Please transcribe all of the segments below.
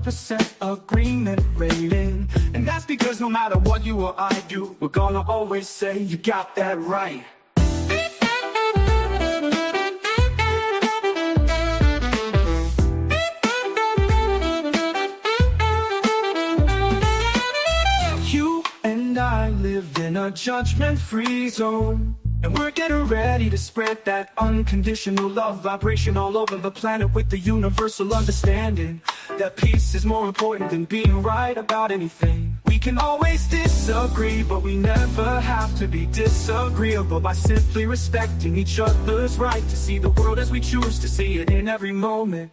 100% agreement rating. And that's because no matter what you or I do, we're gonna always say you got that right. You and I live in a judgment-free zone, and we're getting ready to spread that unconditional love vibration all over the planet with the universal understanding that peace is more important than being right about anything. We can always disagree, but we never have to be disagreeable by simply respecting each other's right to see the world as we choose to see it in every moment.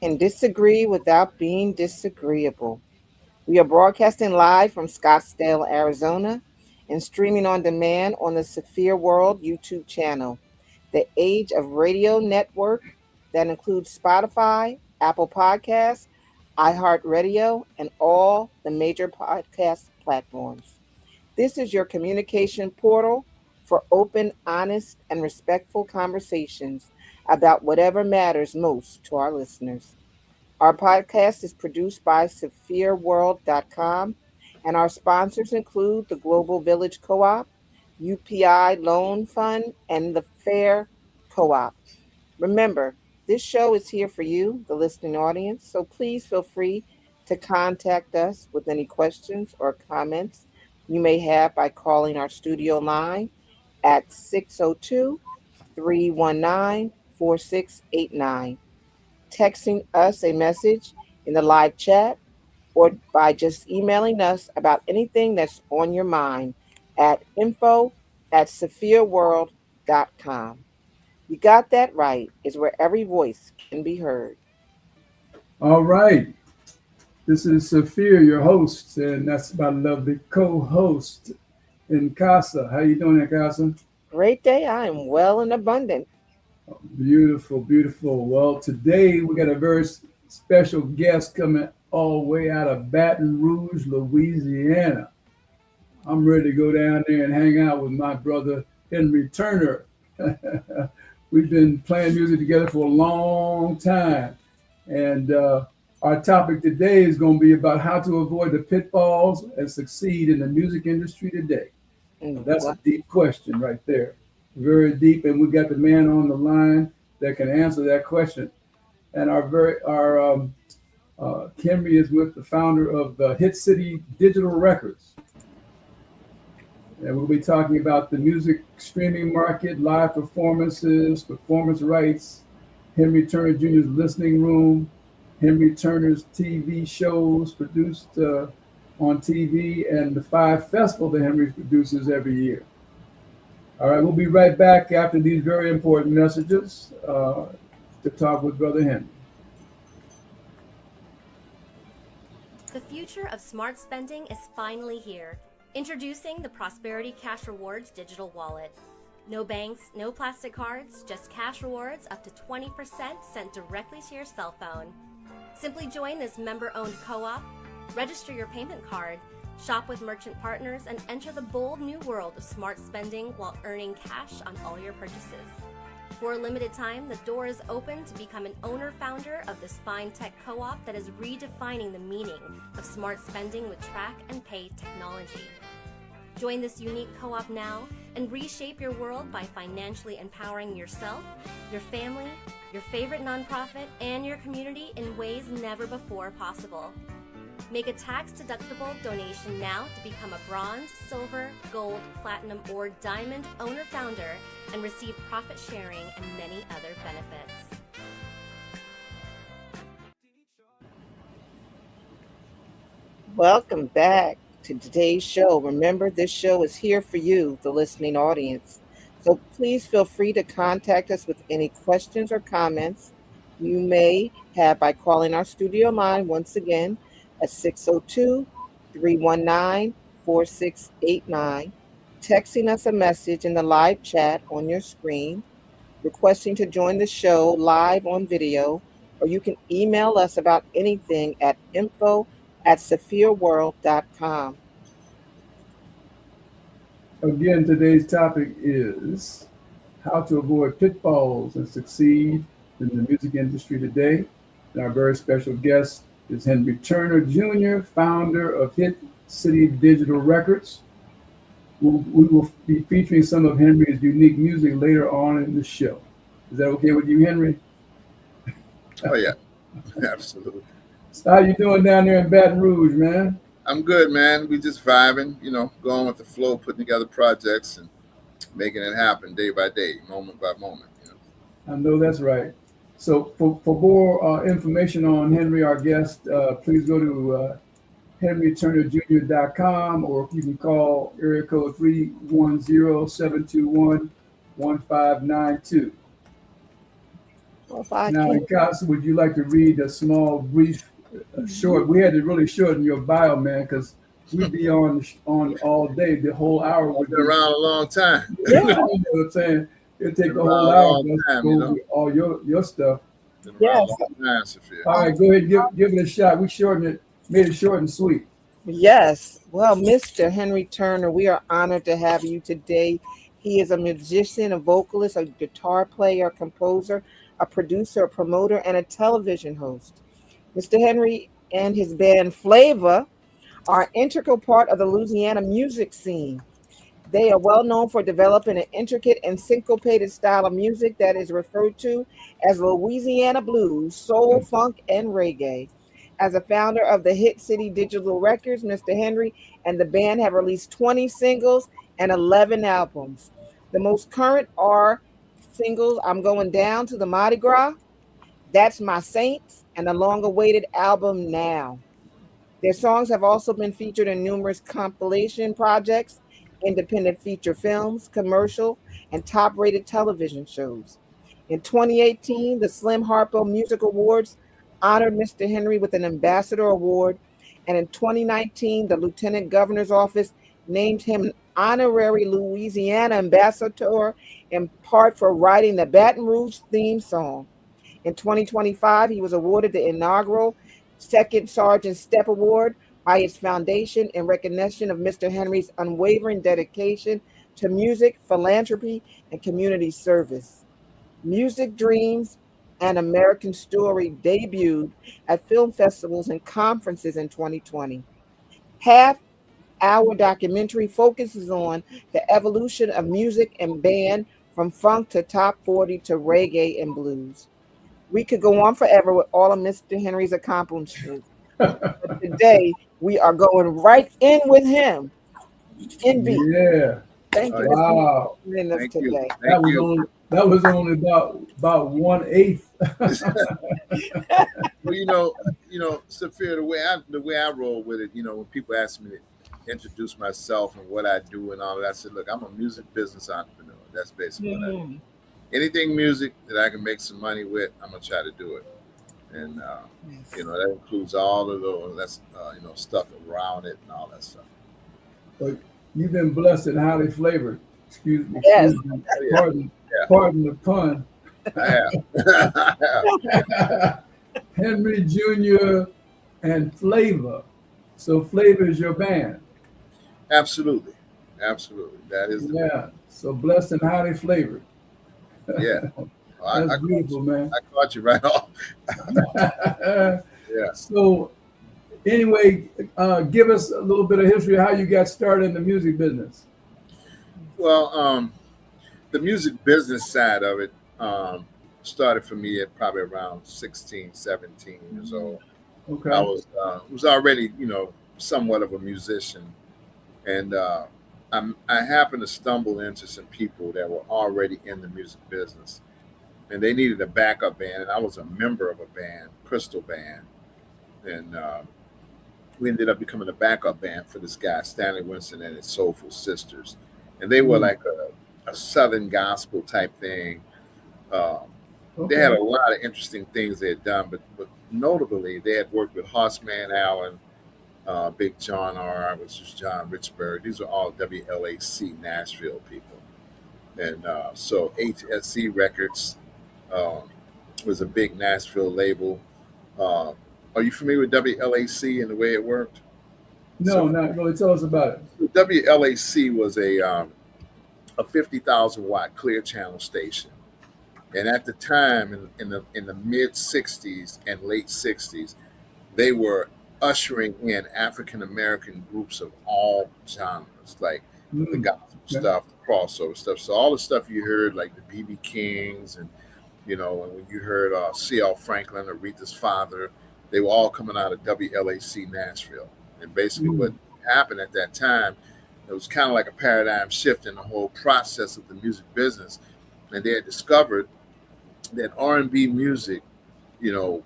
And disagree without being disagreeable. We are broadcasting live from Scottsdale, Arizona, and streaming on demand on the Sophia World YouTube channel, the Age of Radio network that includes Spotify, Apple Podcasts, iHeartRadio, and all the major podcast platforms. This is your communication portal for open, honest, and respectful conversations about whatever matters most to our listeners. Our podcast is produced by SophiaWorld.com, and our sponsors include the Global Village Co-op, UPI Loan Fund, and the Fair Co-op. Remember, this show is here for you, the listening audience, so please feel free to contact us with any questions or comments you may have by calling our studio line at 602-319-4689, texting us a message in the live chat, or by just emailing us about anything that's on your mind at info@sophiaworld.com. You got that right, is where every voice can be heard. All right. This is Sophia, your host, and that's my lovely co-host, Casa. How you doing, Casa? Great day. I am well and abundant. Beautiful, beautiful. Well, today we got a very special guest coming all the way out of Baton Rouge, Louisiana. I'm ready to go down there and hang out with my brother, Henry Turner. We've been playing music together for a long time. And our topic today is going to be about how to avoid the pitfalls and succeed in the music industry today. That's a deep question right there. Very deep. And we got the man on the line that can answer that question. And Henry is with the founder of Hit City Digital Records. And we'll be talking about the music streaming market, live performances, performance rights, Henry Turner Jr.'s Listening Room, Henry Turner's TV shows produced on TV, and the 5 festivals that Henry produces every year. All right, we'll be right back after these very important messages to talk with Brother Henry. The future of smart spending is finally here. Introducing the Prosperity Cash Rewards digital wallet. No banks, no plastic cards, just cash rewards up to 20% sent directly to your cell phone. Simply join this member-owned co-op, register your payment card, shop with merchant partners, and enter the bold new world of smart spending while earning cash on all your purchases. For a limited time, the door is open to become an owner-founder of this fine tech co-op that is redefining the meaning of smart spending with track and pay technology. Join this unique co-op now and reshape your world by financially empowering yourself, your family, your favorite nonprofit, and your community in ways never before possible. Make a tax-deductible donation now to become a bronze, silver, gold, platinum, or diamond owner-founder and receive profit sharing and many other benefits. Welcome back to today's show. Remember, this show is here for you, the listening audience. So please feel free to contact us with any questions or comments you may have by calling our studio line once again at 319-4689, texting us a message in the live chat on your screen, requesting to join the show live on video, or you can email us about anything at info@sophiaworld.com. Again, today's topic is how to avoid pitfalls and succeed in the music industry today. And our very special guest is Henry Turner Jr., founder of Hit City Digital Records. We will be featuring some of Henry's unique music later on in the show. Is that okay with you, Henry? Oh yeah, absolutely. So how you doing down there in Baton Rouge, man? I'm good, man. We just vibing, going with the flow, putting together projects and making it happen day by day, moment by moment. I know that's right. So for more information on Henry, our guest, please go to henryturnerjr.com, or you can call area code 310-721-1592. Well, if I Now, can, Casa, would you like to read a small, brief, short? We had to really shorten your bio, man, because we'd be on all day. The whole hour I've would been be around a long time. You know what I'm saying? It'd take Been the whole around a hour long to time, go you know? over all your stuff. Been around Yes. a long time, Sophia. All right, go ahead, give it a shot. We shortened it, made it short and sweet. yes. Well, Mr. Henry Turner, we are honored to have you today. He is a musician, a vocalist, a guitar player, a composer, a producer, a promoter, and a television host. Mr. Henry and his band Flavor are an integral part of the Louisiana music scene. They are well known for developing an intricate and syncopated style of music that is referred to as Louisiana blues, soul, funk, and reggae. As a founder of the Hit City Digital Records, Mr. Henry and the band have released 20 singles and 11 albums. The most current are singles I'm Going Down to the Mardi Gras, That's My Saints, and the long awaited album Now. Their songs have also been featured in numerous compilation projects, independent feature films, commercial, and top rated television shows. In 2018, the Slim Harpo Music Awards honored Mr. Henry with an Ambassador Award, and in 2019, the Lieutenant Governor's Office named him Honorary Louisiana Ambassador in part for writing the Baton Rouge theme song. In 2025, he was awarded the inaugural Second Sergeant Step Award by his foundation in recognition of Mr. Henry's unwavering dedication to music, philanthropy, and community service. Music Dreams and American Story debuted at film festivals and conferences in 2020. Half Our documentary focuses on the evolution of music and band from funk to top 40 to reggae and blues. We could go on forever with all of Mr. Henry's accomplishments. But today, we are going right in with him. In beat. Yeah. Thank you Wow. for joining us Thank you. today. That was only about 1/8. Well, Sophia, the way I roll with it, when people ask me to introduce myself and what I do and all that, I said, look, I'm a music business entrepreneur. That's basically what I do. Anything music that I can make some money with, I'm gonna try to do it. And that includes all of those stuff around it and all that stuff. But you've been blessed and highly flavored. Excuse me. Yes. Pardon the pun. I have. Henry Jr. and Flavor. So Flavor is your band. Absolutely. That is the Yeah. So blessed and highly flavored. Yeah. That's beautiful, man. I caught you right off. Yeah. So anyway, give us a little bit of history of how you got started in the music business. Well, the music business side of it started for me at probably around 16, 17 years old. Okay. I was already, somewhat of a musician, and I happened to stumble into some people that were already in the music business, and they needed a backup band, and I was a member of a band, Crystal Band, and we ended up becoming a backup band for this guy, Stanley Winston and his Soulful Sisters, and they were like a Southern gospel type thing. They had a lot of interesting things they had done, but notably they had worked with Hossman Allen, Big John R., which is John Richburg. These are all WLAC Nashville people. And so HSC Records um, was a big Nashville label. Uh, are you familiar with WLAC and the way it worked? No, So not really. Tell us about it. WLAC was a 50,000 watt clear channel station, and at the time in the mid '60s and late '60s, they were ushering in African American groups of all genres, like the Mm, gospel okay. stuff, the crossover stuff. So all the stuff you heard, like the BB Kings, and and when you heard C.L. Franklin, Aretha's father, they were all coming out of WLAC Nashville. And basically, what Mm, happened at that time, it was kind of like a paradigm shift in the whole process of the music business. And they had discovered that R&B music, you know,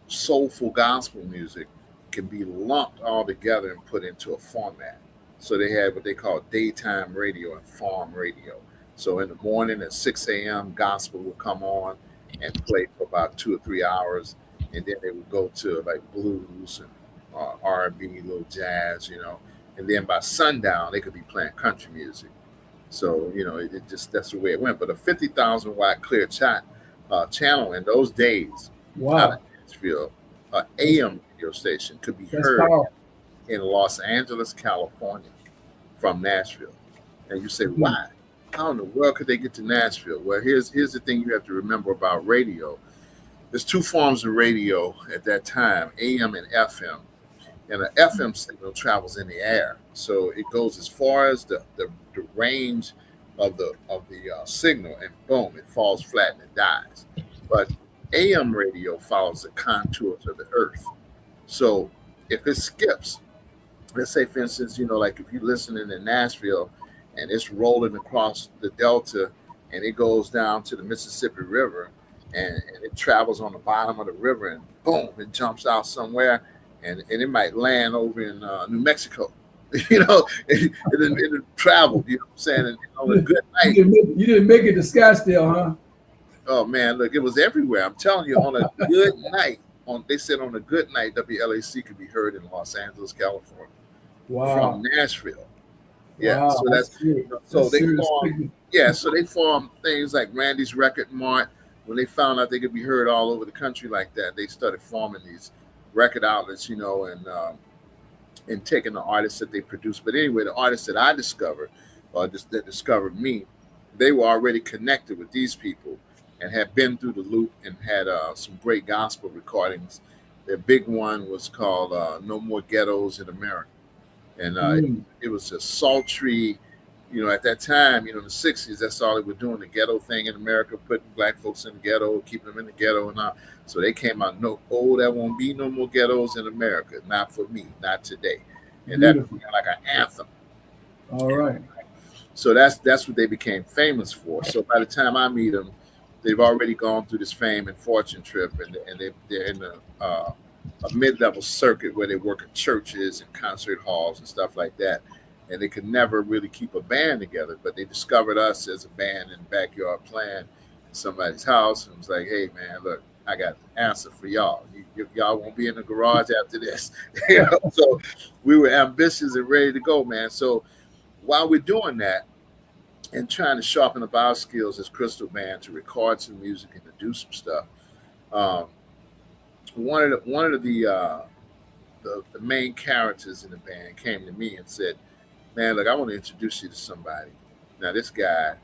soulful gospel music, can be lumped all together and put into a format. So they had what they call daytime radio and farm radio. So in the morning at 6 a.m., gospel would come on and play for about 2 or 3 hours, and then they would go to like blues and R&B, little jazz, and then by sundown they could be playing country music. So it just that's the way it went. But a 50,000 watt clear channel in those days out of wow, Nashville, that's AM radio station could be that's heard powerful. in Los Angeles, California, from Nashville. And you say, Mhm. why? How in the world could they get to Nashville? Well, here's the thing you have to remember about radio. There's two forms of radio at that time, AM and FM. And an FM signal travels in the air, so it goes as far as the range of the signal, and boom, it falls flat and it dies. But AM radio follows the contours of the earth. So if it skips, let's say for instance, like if you're listening in Nashville and it's rolling across the Delta and it goes down to the Mississippi River, and it travels on the bottom of the river, and boom, it jumps out somewhere, and it might land over in New Mexico. It traveled, you know what I'm saying? And on a You good night, didn't make it to Scottsdale, huh? oh man, look, it was everywhere. I'm telling you, on a good night, they said on a good night, WLAC could be heard in Los Angeles, California, from Wow, Nashville. Yeah, wow, so that's that's serious. so That's they serious. formed. Yeah, so they formed things like Randy's Record Mart. When they found out they could be heard all over the country like that, they started forming these record outlets, and taking the artists that they produced. But anyway, the artists that I discovered, or that discovered me, they were already connected with these people and had been through the loop and had some great gospel recordings. Their big one was called "No More Ghettos in America," and Mm, it was a sultry. At that time, in the '60s, that's all they were doing, the ghetto thing in America, putting black folks in the ghetto, keeping them in the ghetto and all. So they came out, no, oh, there won't be no more ghettos in America. Not for me, not today. And that beautiful. became like an anthem. All right. So that's what they became famous for. So by the time I meet them, they've already gone through this fame and fortune trip, and they're in a mid-level circuit where they work in churches and concert halls and stuff like that. And they could never really keep a band together, but they discovered us as a band in the backyard playing in somebody's house, and was like, "Hey, man, look, I got the answer for y'all. Y'all won't be in the garage after this." So we were ambitious and ready to go, man. So while we're doing that and trying to sharpen up our skills as Crystal Band to record some music and to do some stuff, um, one of the main characters in the band came to me and said, "Man, look, I want to introduce you to somebody. Now, this guy,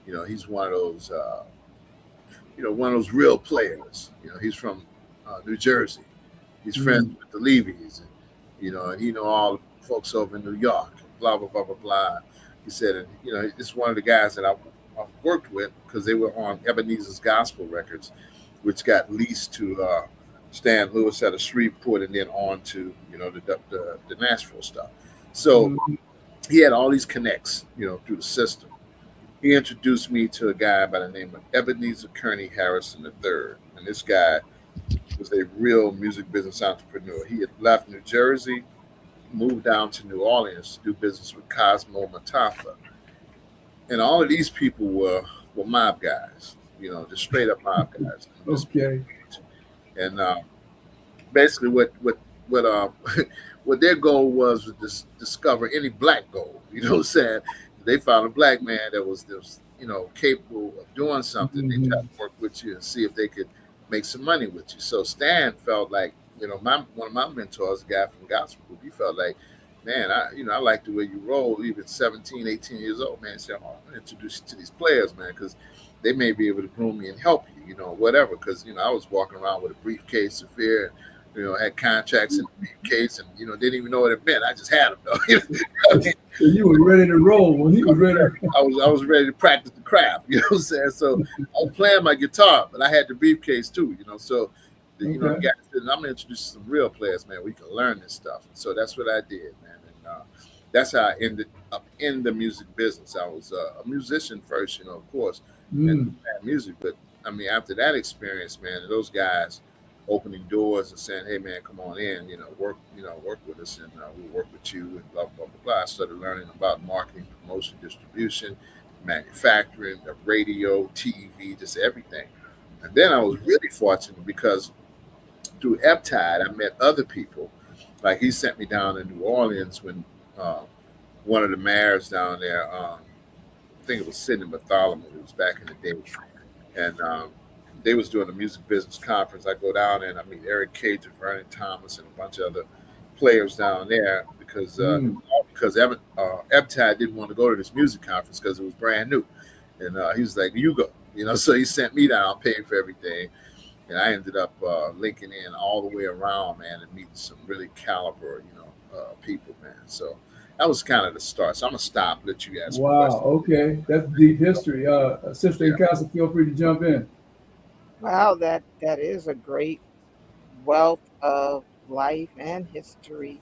he's one of those real players. He's from New Jersey. He's friends Mm, with the Levies, and he know all the folks over in New York. Blah blah blah blah blah." He said, and it's one of the guys that I've worked with because they were on Ebenezer's Gospel Records, which got leased to Stan Lewis out of Shreveport, and then on to the Nashville stuff. So mm, he had all these connects, through the system. He introduced me to a guy by the name of Ebenezer Kearney Harrison III. And this guy was a real music business entrepreneur. He had left New Jersey, moved down to New Orleans to do business with Cosmo Matafa. And all of these people were mob guys, just straight up mob guys. okay. And basically what what their goal was to discover any black gold. You know what I'm saying? They found a black man that was capable of doing something. They tried Hmm. to work with you and see if they could make some money with you. So Stan felt like, my one of my mentors, a guy from gospel group, he felt like, man, I like the way you roll, even 17, 18 years old, man. He said, oh, I'm gonna introduce you to these players, man, because they may be able to groom me and help you, whatever. Because I was walking around with a briefcase of fear, had contracts in the briefcase, and didn't even know what it meant. I just had them though. I mean, So you were ready to roll when he was ready. I was ready to practice the craft. You know what I'm saying? So I was playing my guitar, but I had the briefcase too. So the Okay. guy said, I'm gonna introduce you to some real players, man. We can learn this stuff. And so that's what I did, man. And that's how I ended up in the music business. I was a musician first, of course, and Mm. music. But I mean, after that experience, man, those guys opening doors and saying, "Hey, man, come on in, work with us, and we'll work with you," and blah blah blah blah. I started learning about marketing, promotion, distribution, manufacturing, the radio, TV, just everything. And then I was really fortunate because through Eptide, I met other people. Like he sent me down to New Orleans when uh, one of the mayors down there, I think it was Sidney Bartholomew, it was back in the day, and they was doing a music business conference. I go down there and I meet Eric Cage and Vernon Thomas and a bunch of other players down there Mm. because Eptide didn't want to go to this music conference because it was brand new, and he was like, "You go," So he sent me down, paid for everything, and I ended up linking in all the way around, man, and meeting some really caliber, people, man. So that was kind of the start. So I'm gonna stop, let you ask some Wow. questions. Okay. That's deep history. Sister Yeah. and Council, feel free to jump in. Wow, that is a great wealth of life and history,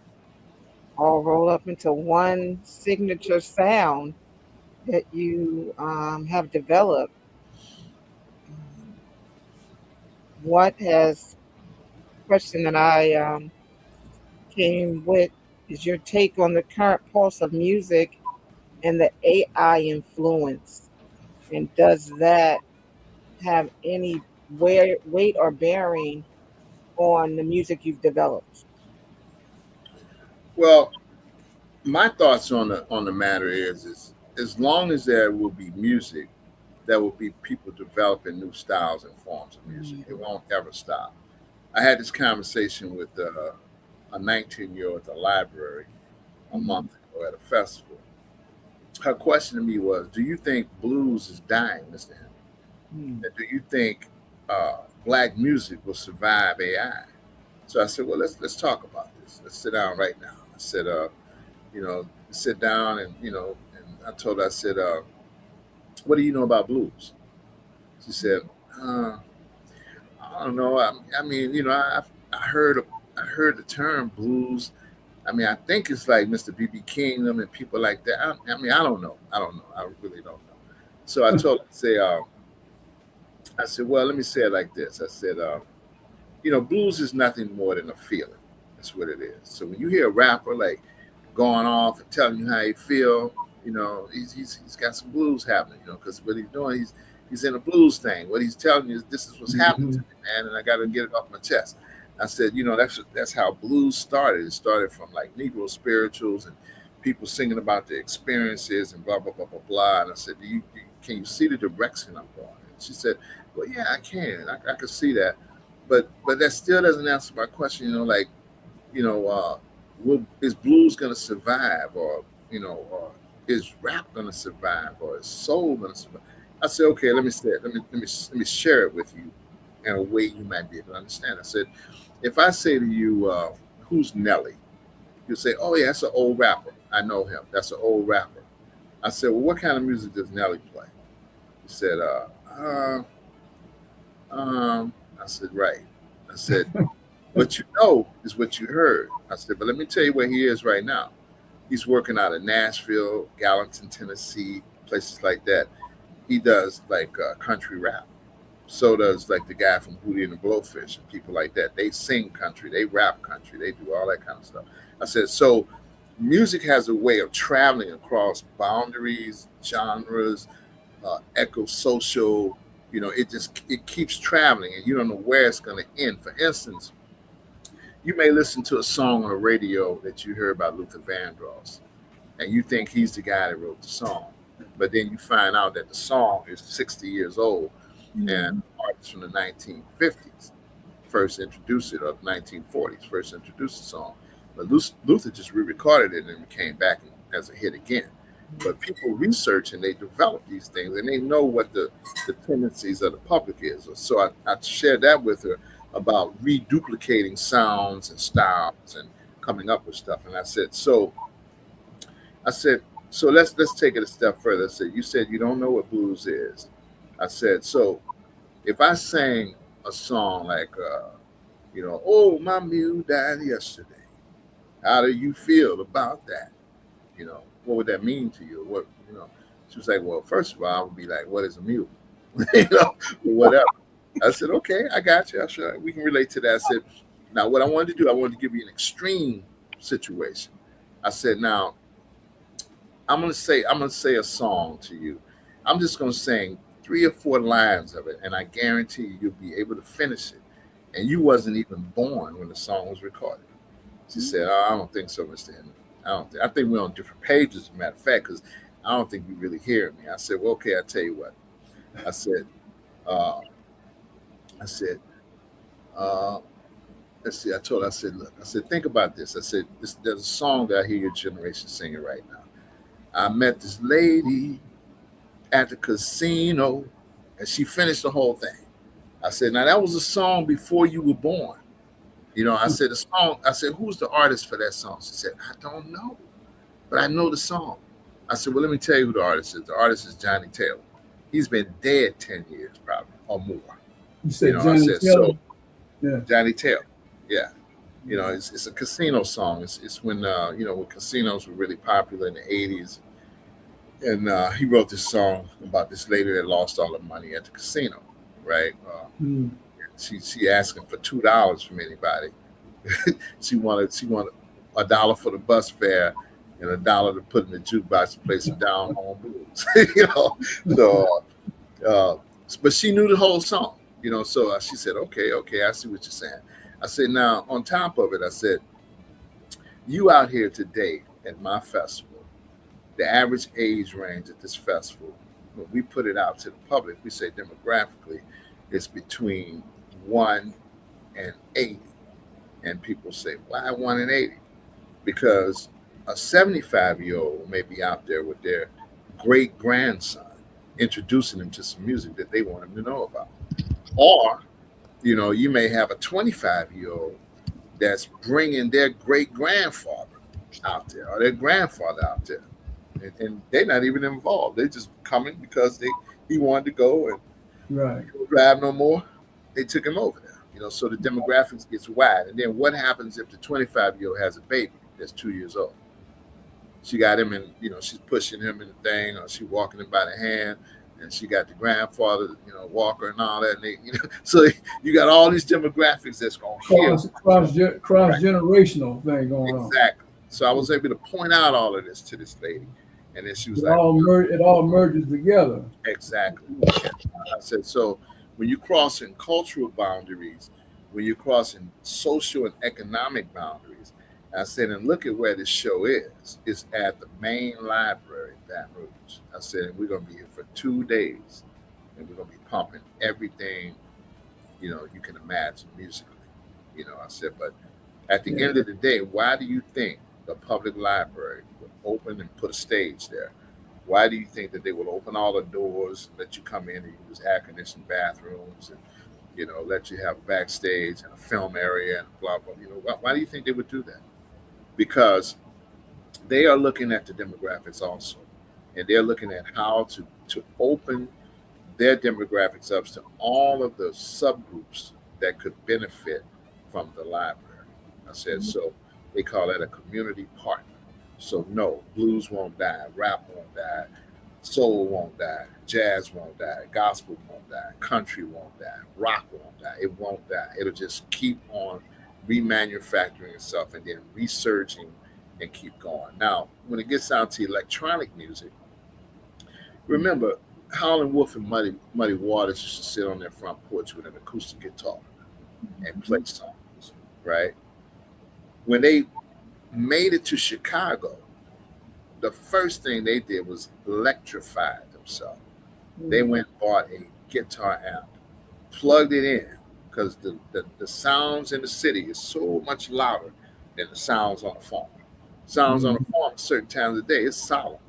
all rolled up into one signature sound that you have developed. Um, what has question that I came with is your take on the current pulse of music and the AI influence, and does that have any weight or bearing on the music you've developed? Well, my thoughts on the matter is as long as there will be music, there will be people developing new styles and forms of music. It Mm, won't ever stop. I had this conversation with a 19-year-old at the library a mm, month ago at a festival. Her question to me was, "Do you think blues is dying, Mr. Henry? mm. And do you think black music will survive AI?" So I said, "Well, let's talk about this. Let's sit down right now." I said, sit down and and I told her, I said, "What do you know about blues?" She said, uh, "I don't know. I mean, I heard the term blues. I mean, I think it's like Mr. BB King them and people like that. I mean, I don't know. I don't know. I really don't know." So I told her, I said, "Well, let me say it like this." I said, blues is nothing more than a feeling. That's what it is. So when you hear a rapper like going off and telling you how he feel, he's got some blues happening, because what he's doing, he's in a blues thing. What he's telling you is this is what's happening to Mhm. me, man, and I got to get it off my chest. I said, that's how blues started. It started from like Negro spirituals and people singing about their experiences and blah blah blah blah blah. And I said, can you see the direction I'm going? And she said, well, yeah, I can. I can see that, but that still doesn't answer my question. Like you know, is blues going to survive, or is rap going to survive, or is soul going to survive? I said, okay, let me say it. Let me share it with you in a way you might be able to understand. I said, if I say to you, who's Nelly? You'll say, oh yeah, that's an old rapper. I know him. That's an old rapper. I said, well, what kind of music does Nelly play? He said, I said, right. I said, what you know is what you heard. I said, but let me tell you where he is right now. He's working out of Nashville, Gallatin, Tennessee, places like that. He does like country rap. So does like the guy from Hootie and the Blowfish and people like that. They sing country, they rap country, they do all that kind of stuff. I said, so music has a way of traveling across boundaries, genres, echo social. It keeps traveling, and you don't know where it's going to end. For instance, You may listen to a song on the radio that you heard about Luther Vandross, and you think he's the guy that wrote the song. But then you find out that the song is 60 years old, and artists from the 1950s first introduced it, or 1940s first introduced the song. But Luther just re-recorded it and it came back as a hit again. But people research and they develop these things and they know what the tendencies of the public is. So I shared that with her about reduplicating sounds and styles and coming up with stuff. And I said, so let's take it a step further. I said, you said you don't know what blues is. I said, so if I sang a song like, oh, my mule died yesterday. How do you feel about that? What would that mean to you? She was like, well, first of all, I would be like, what is a mule? Whatever. I said, okay, I got you. We can relate to that. I said, now what I wanted to do, I wanted to give you an extreme situation. I said, now I'm gonna say a song to you. I'm just gonna sing 3 or 4 lines of it, and I guarantee you'll be able to finish it. And you wasn't even born when the song was recorded. She said, oh, I don't think so, Mr. Henry. I think we're on different pages, as a matter of fact, because I don't think you really hear me. I said, well, okay, I'll tell you what. I said, let's see, I told her, I said, think about this. I said, there's a song that I hear your generation singing right now. I met this lady at the casino, and she finished the whole thing. I said, now that was a song before you were born. I said, the song, I said, who's the artist for that song? She said, I don't know, but I know the song. I said, well, let me tell you who the artist is. The artist is Johnny Taylor. He's been dead 10 years probably or more. You said Johnny Taylor? So, yeah. Johnny Taylor, yeah. It's a casino song. It's when, when casinos were really popular in the 80s. And he wrote this song about this lady that lost all her money at the casino, right? She asking for $2 from anybody. she wanted $1 for the bus fare and $1 to put in the jukebox to play some down home blues. But she knew the whole song, So she said, okay, I see what you're saying. I said, now on top of it, I said, you out here today at my festival, the average age range at this festival, when we put it out to the public, we say demographically, it's between 1 and 80. And people say, why 1 and 80? Because a 75-year-old may be out there with their great-grandson introducing them to some music that they want them to know about. Or, you may have a 25-year-old that's bringing their great-grandfather out there or their grandfather out there. And they're not even involved. They're just coming because he wanted to go and right. Don't drive no more. They took him over there. So the demographics gets wide. And then what happens if the 25-year-old has a baby that's 2 years old? She got him in, she's pushing him in the thing, or she's walking him by the hand, and she got the grandfather, walker and all that. And they, so you got all these demographics that's going to cross-generational thing going on. Exactly. So I was able to point out all of this to this lady. And then she was it all merges together. Exactly. I said, so when you're crossing cultural boundaries, when you're crossing social and economic boundaries, I said, and look at where this show is. It's at the main library in Baton Rouge. I said, and we're going to be here for 2 days, and we're going to be pumping everything, you can imagine musically. I said, but at the end of the day, why do you think the public library would open and put a stage there? Why do you think that they would open all the doors, let you come in and use air-conditioned bathrooms and, let you have backstage and a film area and blah, blah, why do you think they would do that? Because they are looking at the demographics also. And they're looking at how to open their demographics up to all of the subgroups that could benefit from the library. I said, so they call that a community partner. So no, blues won't die, rap won't die, soul won't die, jazz won't die, gospel won't die, country won't die, rock won't die. It won't die. It'll just keep on remanufacturing itself and then researching and keep going. Now, when it gets down to electronic music, remember, Howlin' Wolf and Muddy Waters used to sit on their front porch with an acoustic guitar and play songs, right? When they made it to Chicago, the first thing they did was electrify themselves. They went and bought a guitar amp, plugged it in, because the sounds in the city is so much louder than the sounds on the farm. Sounds on the farm at certain times of the day, it's solid.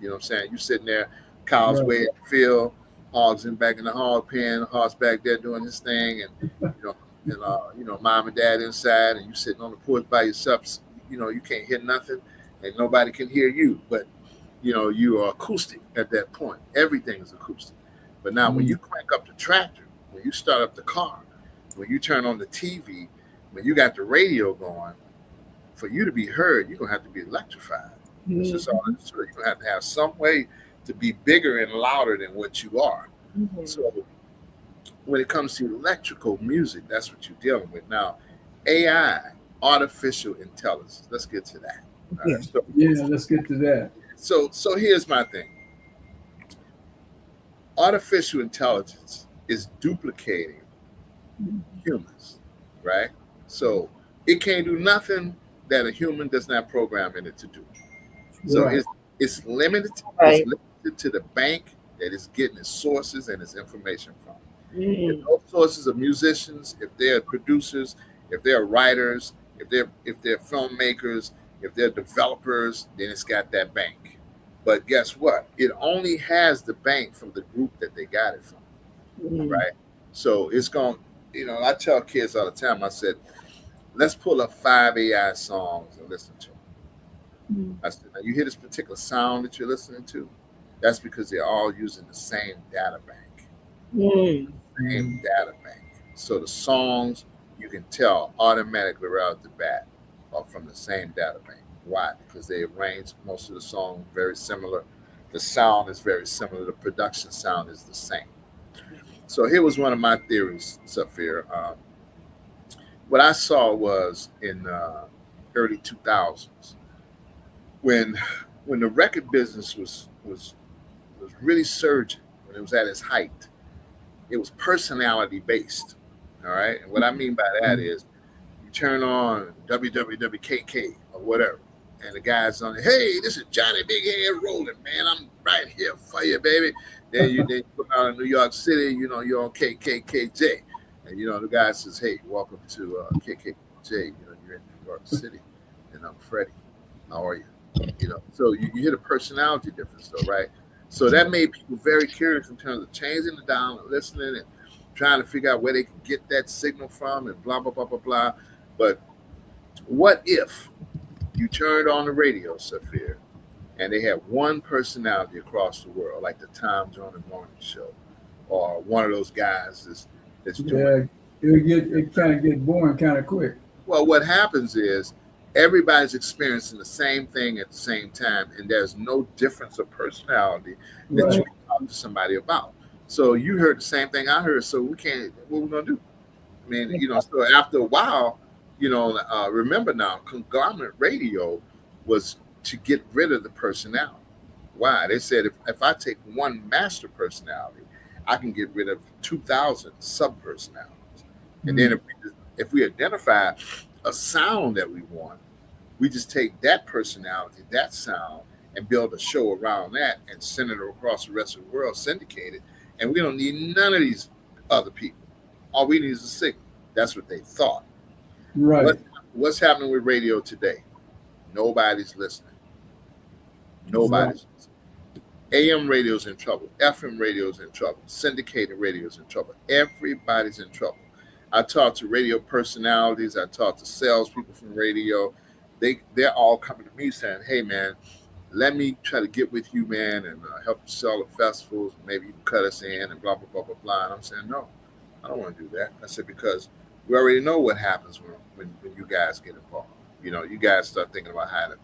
You know what I'm saying? You sitting there, cows Right. way in the field, hogs in back in the hog pen, hogs back there doing his thing, and mom and dad inside, and you sitting on the porch by yourself. You can't hear nothing, and nobody can hear you. But you are acoustic at that point. Everything is acoustic. But now, when you crank up the tractor, when you start up the car, when you turn on the TV, when you got the radio going, for you to be heard, you're gonna have to be electrified. That's just all it's true. You're gonna have to have some way to be bigger and louder than what you are. So when it comes to electrical music, that's what you're dealing with. Now, AI, artificial intelligence. Let's get to that. All right, Let's get to that. So here's my thing. Artificial intelligence is duplicating humans, right? So it can't do nothing that a human does not program in it to do. So it's limited. It's limited to the bank that it's getting its sources and its information from. If those sources are musicians, if they're producers, if they're writers, if they're filmmakers, if they're developers, then it's got that bank. But guess what? It only has the bank from the group that they got it from, right? So it's going. I tell kids all the time. I said, let's pull up 5 AI songs and listen to them. I said, now you hear this particular sound that you're listening to? That's because they're all using the same data bank. Same data bank. So the songs, you can tell automatically right out the bat are from the same data bank. Why? Because they arrange most of the songs very similar. The sound is very similar. The production sound is the same. So here was one of my theories, Safir. What I saw was in early 2000s when the record business was really surging, when it was at its height. It was personality based. All right. And what I mean by that is you turn on WWWKK or whatever, and the guy's on, hey, this is Johnny Big Head Rolling, man. I'm right here for you, baby. Then you come out in New York City, you're on KKKJ. And the guy says, hey, welcome to KKKJ. You're in New York City. And I'm Freddie. How are you? So you hear the personality difference though, right? So that made people very curious in terms of changing the dial and listening and trying to figure out where they can get that signal from and blah, blah, blah, blah, blah. But what if you turned on the radio, Safir, and they had one personality across the world, like the Tom Jones Morning Show, or one of those guys that's doing it kind of get boring kind of quick. Well, what happens is everybody's experiencing the same thing at the same time, and there's no difference of personality that you can talk to somebody about. So you heard the same thing I heard, so what we gonna do? I mean, so after a while, remember now, conglomerate radio was to get rid of the personality. Why? They said if I take one master personality, I can get rid of 2,000 sub personalities. And then if we identify a sound that we want, we just take that personality, that sound, and build a show around that and send it across the rest of the world, syndicate it. And we don't need none of these other people. All we need is a signal. That's what they thought. Right. What's happening with radio today? Nobody's listening. Nobody's listening. AM radio's in trouble. FM radio's in trouble. Syndicated radio's in trouble. Everybody's in trouble. I talk to radio personalities. I talk to salespeople from radio. They're all coming to me saying, hey, man, let me try to get with you, man, and help you sell the festivals. Maybe you can cut us in and blah, blah, blah, blah, blah. And I'm saying, no, I don't want to do that. I said, because we already know what happens when you guys get involved. You guys start thinking about how to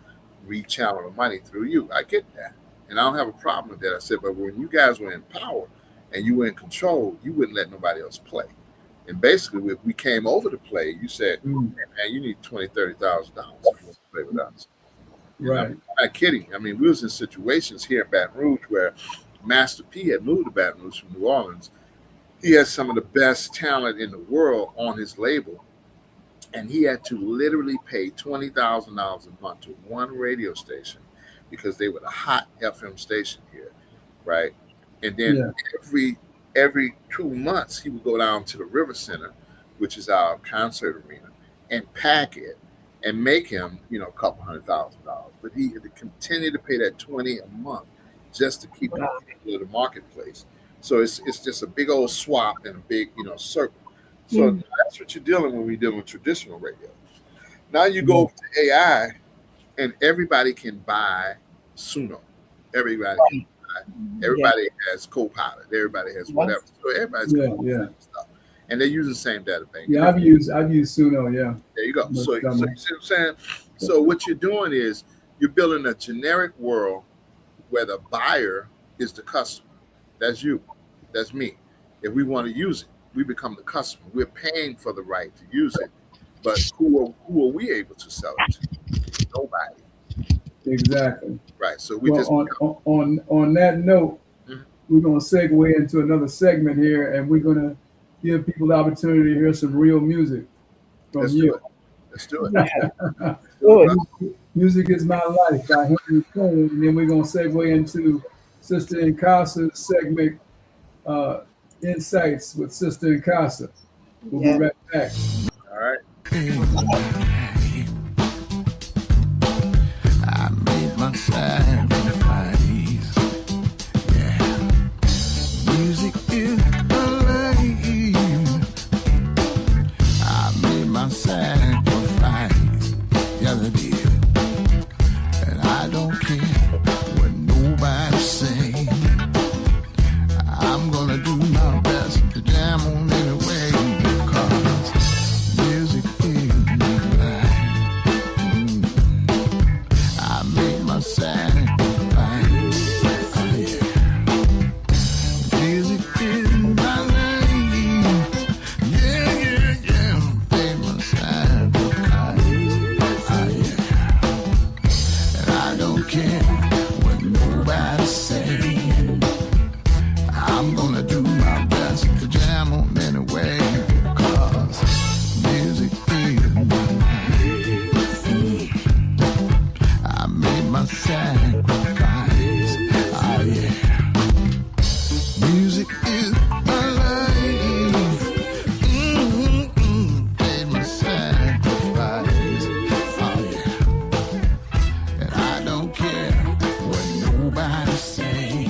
rechannel the money through you. I get that. And I don't have a problem with that. I said, but when you guys were in power and you were in control, you wouldn't let nobody else play. And basically, if we came over to play, you said, hey, man, you need $20,000, $30,000 to play with us. Right. I'm not kidding. I mean, we was in situations here in Baton Rouge where Master P had moved to Baton Rouge from New Orleans. He has some of the best talent in the world on his label. and he had to literally pay $20,000 a month to one radio station because they were the hot FM station here, right? And then Yeah. every 2 months he would go down to the River Center, which is our concert arena, and pack it and make him, a couple $100,000. But he had to continue to pay that 20 a month just to keep it Wow. in the marketplace. So it's just a big old swap and a big, circle. So Mm. that's what you're dealing when we're dealing with traditional radio. Now you go Yeah. over to AI, and everybody can buy Suno. Everybody can buy. Yes. Everybody has Copilot. Everybody has whatever. Yes. So everybody's Yeah. coming up with Yeah. the same stuff, and they use the same data bank. Yeah. I've used Suno. Yeah. There you go. Most So you see definitely. what I'm saying? So what you're doing is you're building a generic world where the buyer is the customer. That's you. That's me. If we want to use it, we become the customer. We're paying for the right to use it. But who are we able to sell it to? Nobody. Exactly. Right. So we Well, just on that note, Mhm. we're going to segue into another segment here, and we're going to give people the opportunity to hear some real music from let's do you. it. Let's do it. Yeah. Good. Music is My Life by Henry Cohen, and then we're going to segue into Sister Nkasa's segment, uh, Insights with Sister Nkasa. We'll be Yeah. right back. All right. I made my sacrifice. Yeah. Music is alive. I made my sacrifice. Yes, I did. And I don't care what nobody say. I'm gonna do my best to jam on anyway because music is my life. I made my sacrifice. Oh, yeah. Music is my life. Yeah, yeah, yeah. Made my sacrifice. Oh, yeah. And I don't care what nobody say. I'm gonna do my best to jam on anyway because music is my life. I made my sacrifice. Oh yeah. Music is my life. Made my sacrifice. Oh yeah. And I don't care what nobody say.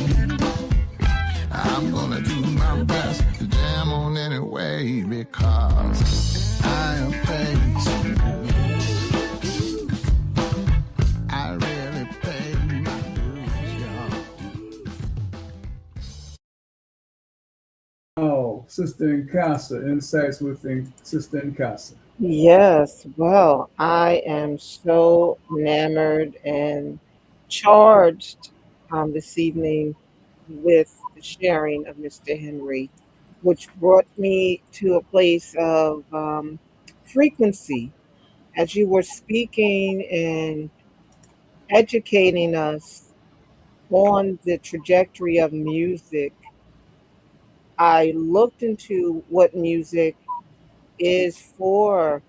I'm gonna do my best to jam on anyway because I am paid some dues. I really paid my dues, y'all. Oh, Sister Nkasa, Insights with Sister Nkasa. Yes. Well, I am so enamored and charged this evening with the sharing of Mr. Henry, which brought me to a place of frequency. As you were speaking and educating us on the trajectory of music, I looked into what music is for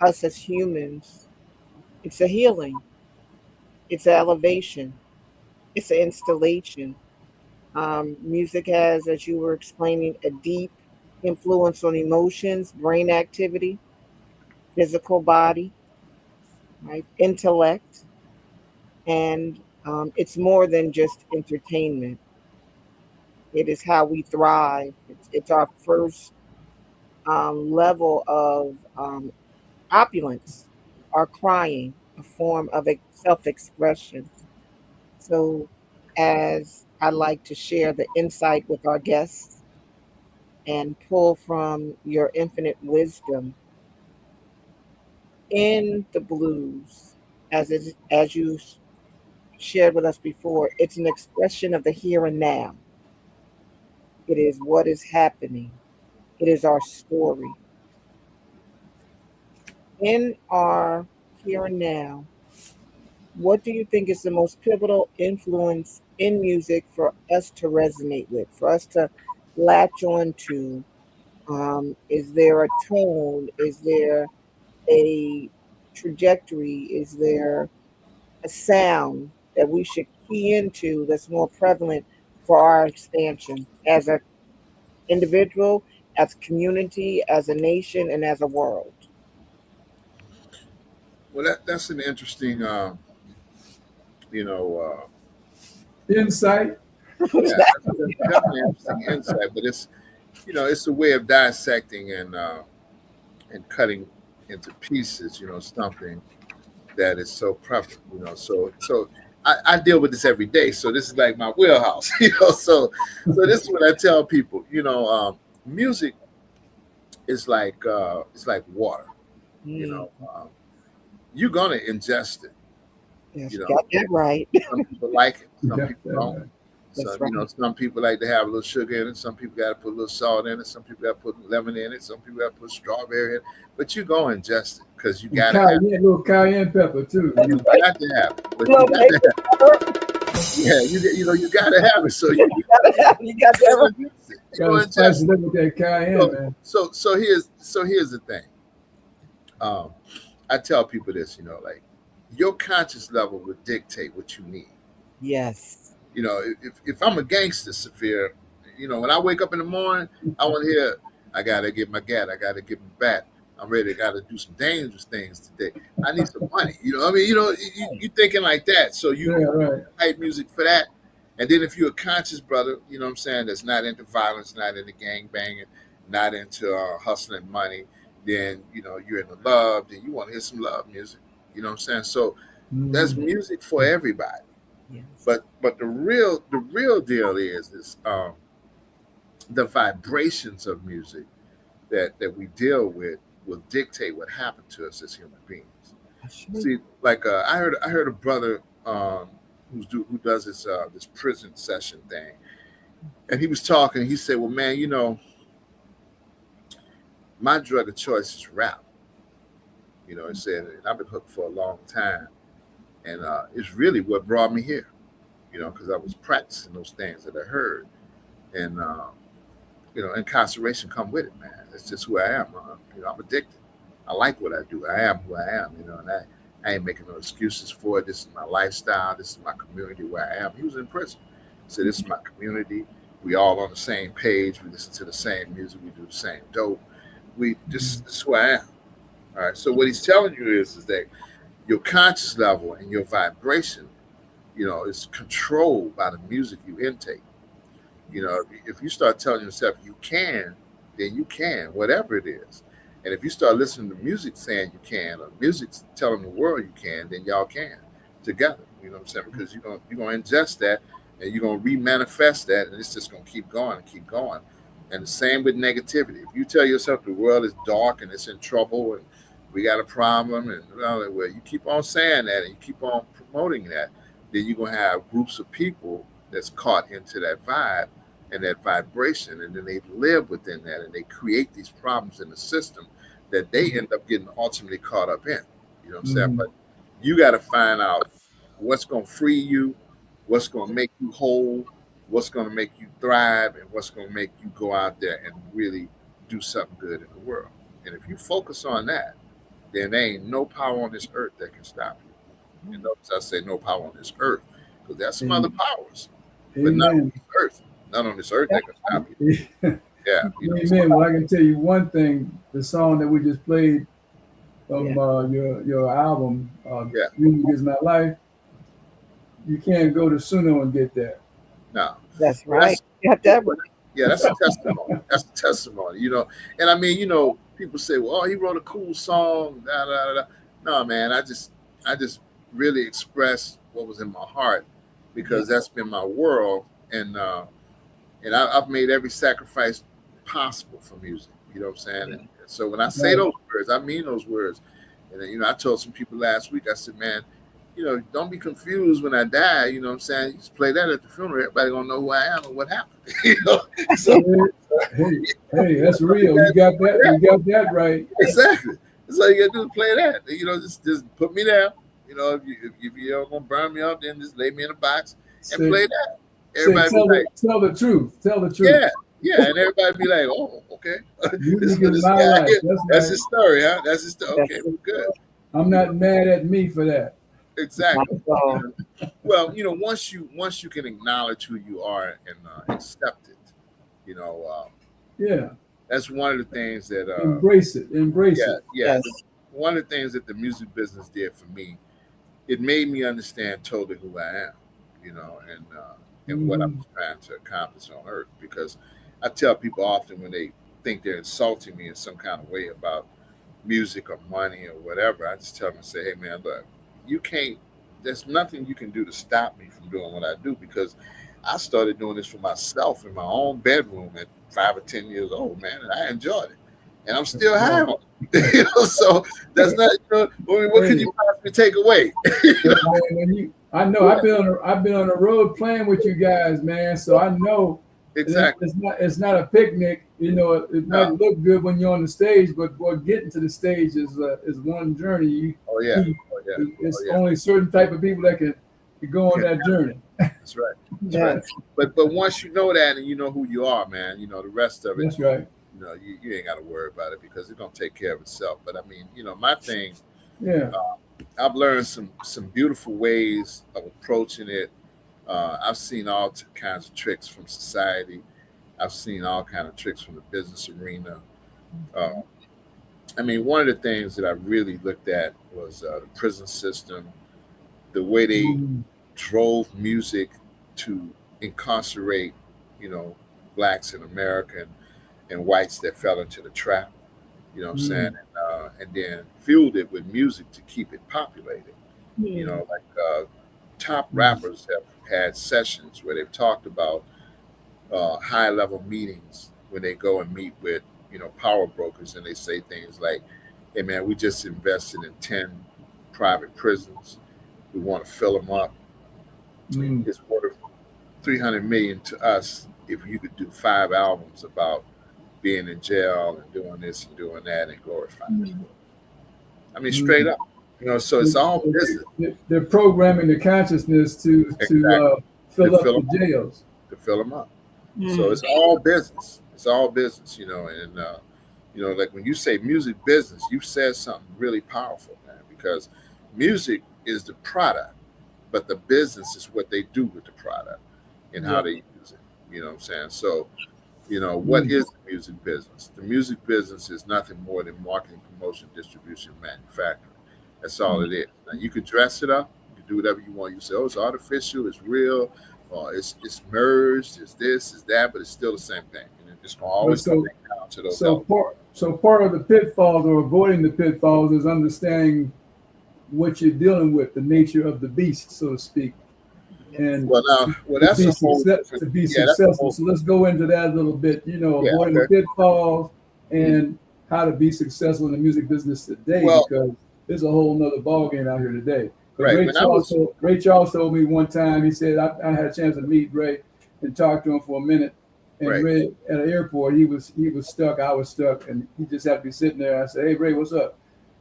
us as humans. It's a healing, it's an elevation, it's an installation. Music has, as you were explaining, a deep influence on emotions, brain activity, physical body, right, intellect, and it's more than just entertainment. It is how we thrive. It's our first level of opulence, our crying, a form of self-expression. So, as I like to share the insight with our guests and pull from your infinite wisdom in the blues, as you shared with us before, it's an expression of the here and now. It is what is happening. It is our story. In our here and now, what do you think is the most pivotal influence in music for us to resonate with, for us to latch on to? Is there a tone? Is there a trajectory? Is there a sound that we should key into that's more prevalent for our expansion as an individual, as a community, as a nation, and as a world? Well, that's an interesting, you know, Insight. yeah, that's definitely an interesting insight. But it's, it's a way of dissecting and cutting into pieces, something that is so prevalent, So I deal with this every day. So this is like my wheelhouse, So this is what I tell people. Music is it's like water. You Mm, know, you're gonna ingest it. yes, You you know, got that right. some people like it, You some got people that don't. right. That's Some, right. some people like to have a little sugar in it. Some people got to put a little salt in it. Some people got to put lemon in it. Some people got to put strawberry in it. But you go ingest it because you And got to have cayenne, little cayenne pepper too. it. You got to have it. But you Love got maple to have syrup. it. Yeah, you got to have it. So You gotta have, you got you that go right. ingest it. You go Gotta spice ingest it it. up with that cayenne, So man. so here's the thing. Um, I tell people this. Like your conscious level will dictate what you need. Yes. If I'm a gangster, Sophia, when I wake up in the morning, I want to hear, I gotta get my gat, I gotta get my bat. I'm ready. Gotta do some dangerous things today. I need some money. What I mean, you thinking like that. So Yeah, you right. type music for that. And then if you're a conscious brother, what I'm saying, that's not into violence, not into gang banging, not into hustling money, then you're into love. Then you want to hear some love music. You know what I'm saying? So there's Mm. music for everybody. Yes. But the real deal is the vibrations of music that we deal with will dictate what happened to us as human beings. That's true. See, like I heard a brother who does this prison session thing, and he was talking. He said, "Well, man, my drug of choice is rap." He said, and I've been hooked for a long time, and it's really what brought me here. Because I was practicing those things that I heard, and incarceration come with it, man. It's just who I am. I'm addicted. I like what I do. I am who I am. And I ain't making no excuses for it. This is my lifestyle. This is my community where I am. He was in prison. He said, "This is my community. We all on the same page. We listen to the same music. We do the same dope. This is who I am." All right. So what he's telling you is that your conscious level and your vibration, is controlled by the music you intake. If you start telling yourself you can, then you can, whatever it is. And if you start listening to music saying you can, or music telling the world you can, then y'all can together. You know what I'm saying? Because you're gonna ingest that and you're gonna remanifest that, and it's just gonna keep going and keep going. And the same with negativity. If you tell yourself the world is dark and it's in trouble and we got a problem, and well, you keep on saying that and you keep on promoting that, then you're gonna have groups of people that's caught into that vibe and that vibration, and then they live within that and they create these problems in the system that they end up getting ultimately caught up in. You know what I'm saying? Mm. But you got to find out what's going to free you, what's going to make you whole, what's going to make you thrive, and what's going to make you go out there and really do something good in the world. And if you focus on that, then there ain't no power on this earth that can stop you. And notice I say no power on this earth because there's some other powers, but not on Amen. this earth. Not on this earth that can stop you. Yeah, Amen. Well, I can tell you one thing: the song that we just played from Yeah. your album, Yeah. "Music Is My Life," you can't go to Suno and get that. no. That's Well, right. You got that right. yeah, that's a testimony. That's a testimony. And I mean, people say, "Well, oh, he wrote a cool song." Da, da, da, da. No, man, I just really expressed what was in my heart because that's been my world, and I've made every sacrifice possible for music. You know what I'm saying? And so when I say Right. those words, I mean those words. And then, I told some people last week, I said, man, don't be confused when I die. You know what I'm saying? You just play that at the funeral. Everybody gonna know who I am and what happened. So Hey, that's real. You got that. You got that right. exactly. That's all you gotta do is play that. Just put me there. If you don't gonna burn me up, then just lay me in a box and Say, play that. say Everybody be like, tell the truth. Tell the truth. yeah, Yeah, and everybody be like, "Oh, okay, Music is this my guy life. here. That's That's right. his story, huh? That's his story. Okay, That's well, good, I'm not mad at me for that. not exactly. at all. You know, well, once you can acknowledge who you are and accept it, you know, Yeah. that's one of the things that, Embrace it. Embrace yeah, it. yeah, Yes. one of the things that the music business did for me, it made me understand totally who I am, and what I Hmm. was trying to accomplish on earth. Because I tell people often when they think they're insulting me in some kind of way about music or money or whatever, I just tell them and say, hey man, look, you can't. There's nothing you can do to stop me from doing what I do because I started doing this for myself in my own bedroom at 5 or 10 years old, man, and I enjoyed it, and I'm still high Right. on it. So that's not. I mean, what could Hey, you possibly take away? hey, man, I know Yeah, I've been on the road playing with you guys, man. So I know exactly. it's not a picnic. You know, it might No. look good when you're on the stage, but boy, getting to the stage is one journey. Oh yeah. You, Oh yeah. Oh it's yeah. only certain type of people that can go on Can- that journey. That's right. That's right. Yes. But once you know that and you know who you are, man, the rest of it, That's right. you ain't got to worry about it because it's gonna take care of itself. But I mean, my thing, Yeah. I've learned some beautiful ways of approaching it. I've seen all kinds of tricks from society. I've seen all kind of tricks from the business arena. Uh, I mean, one of the things that I really looked at was the prison system, the way they Mhm. drove music to incarcerate, you know, blacks in America and whites that fell into the trap. You know what I'm saying? Mhm. And then fueled it with music to keep it populated. Hmm. Like top Mhm. rappers have had sessions where they've talked about high level meetings when they go and meet with power brokers and they say things like, "Hey man, we just invested in 10 private prisons. We want to fill them up. Mhm. It's worth 300 million to us if you could do 5 albums about being in jail and doing this and doing that and glorifying us Hmm. for it." I mean, straight Mhm. up. So it's all business. They're programming the consciousness to Exactly. To fill up fill the them up. jails. To fill them up. So Hmm. it's all business. It's all business, and like when you say music business, you said something really powerful, man, because music is the product, but the business is what they do with the product and how Yeah. they use it. You know what I'm saying? So, what Mm. is the music business? The music business is nothing more than marketing, promotion, distribution, manufacturing. That's all it is. Now you could dress it up, you can do whatever you want. You say, oh, it's artificial, it's real, or it's merged, it's this, it's that, but it's still the same thing. And it's gonna But always come back down to those elements. so part of the pitfalls or avoiding the pitfalls is understanding what you're dealing with, the nature of the beast, so to speak, Yes. and Well, now, that's a whole different. to be Yeah, that's a successful. whole. So let's go into that a little bit. You know, Yeah, avoiding the okay. pitfalls Mhm. and how to be successful in the music business today, Well, because there's a whole nother ballgame out here today. Because right. When I was Ray Charles told me one time, he said I had a chance to meet Ray and talk to him for a minute. And right, Ray at an airport, he was stuck. I was stuck, and he just had to be sitting there. I said, "Hey Ray, what's up?"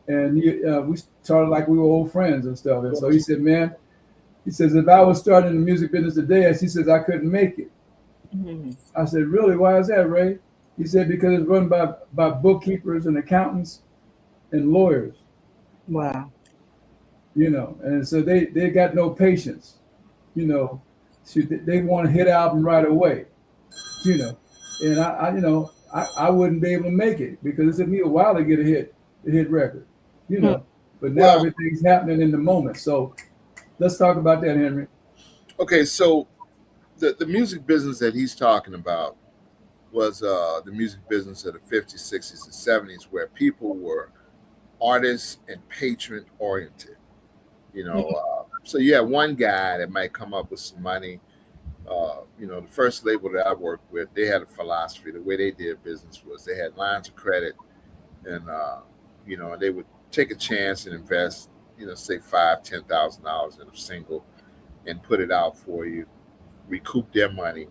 And we started like we were old friends and stuff. of And so he course. said, "Man," he says, "if I was starting in the music business today," as he says, "I couldn't make it." Hmm. I said, "Really? Why is that, Ray?" He said, "Because it's run by bookkeepers and accountants and lawyers, Wow. and so they got no patience, you know. So they want to hit album right away, you know, and I wouldn't be able to make it because it took me a while to get a hit record, you Hmm. know. But now Well, everything's happening in the moment. So let's talk about that, Henry. okay. So the music business that he's talking about was the music business of the 50s, 60s, and 70s, where people were artists and patron oriented. So you had one guy that might come up with some money. The first label that I worked with, they had a philosophy. The way they did business was they had lines of credit, and they would take a chance and invest, say $5,000, $10,000 in a single, and put it out for you, recoup their money,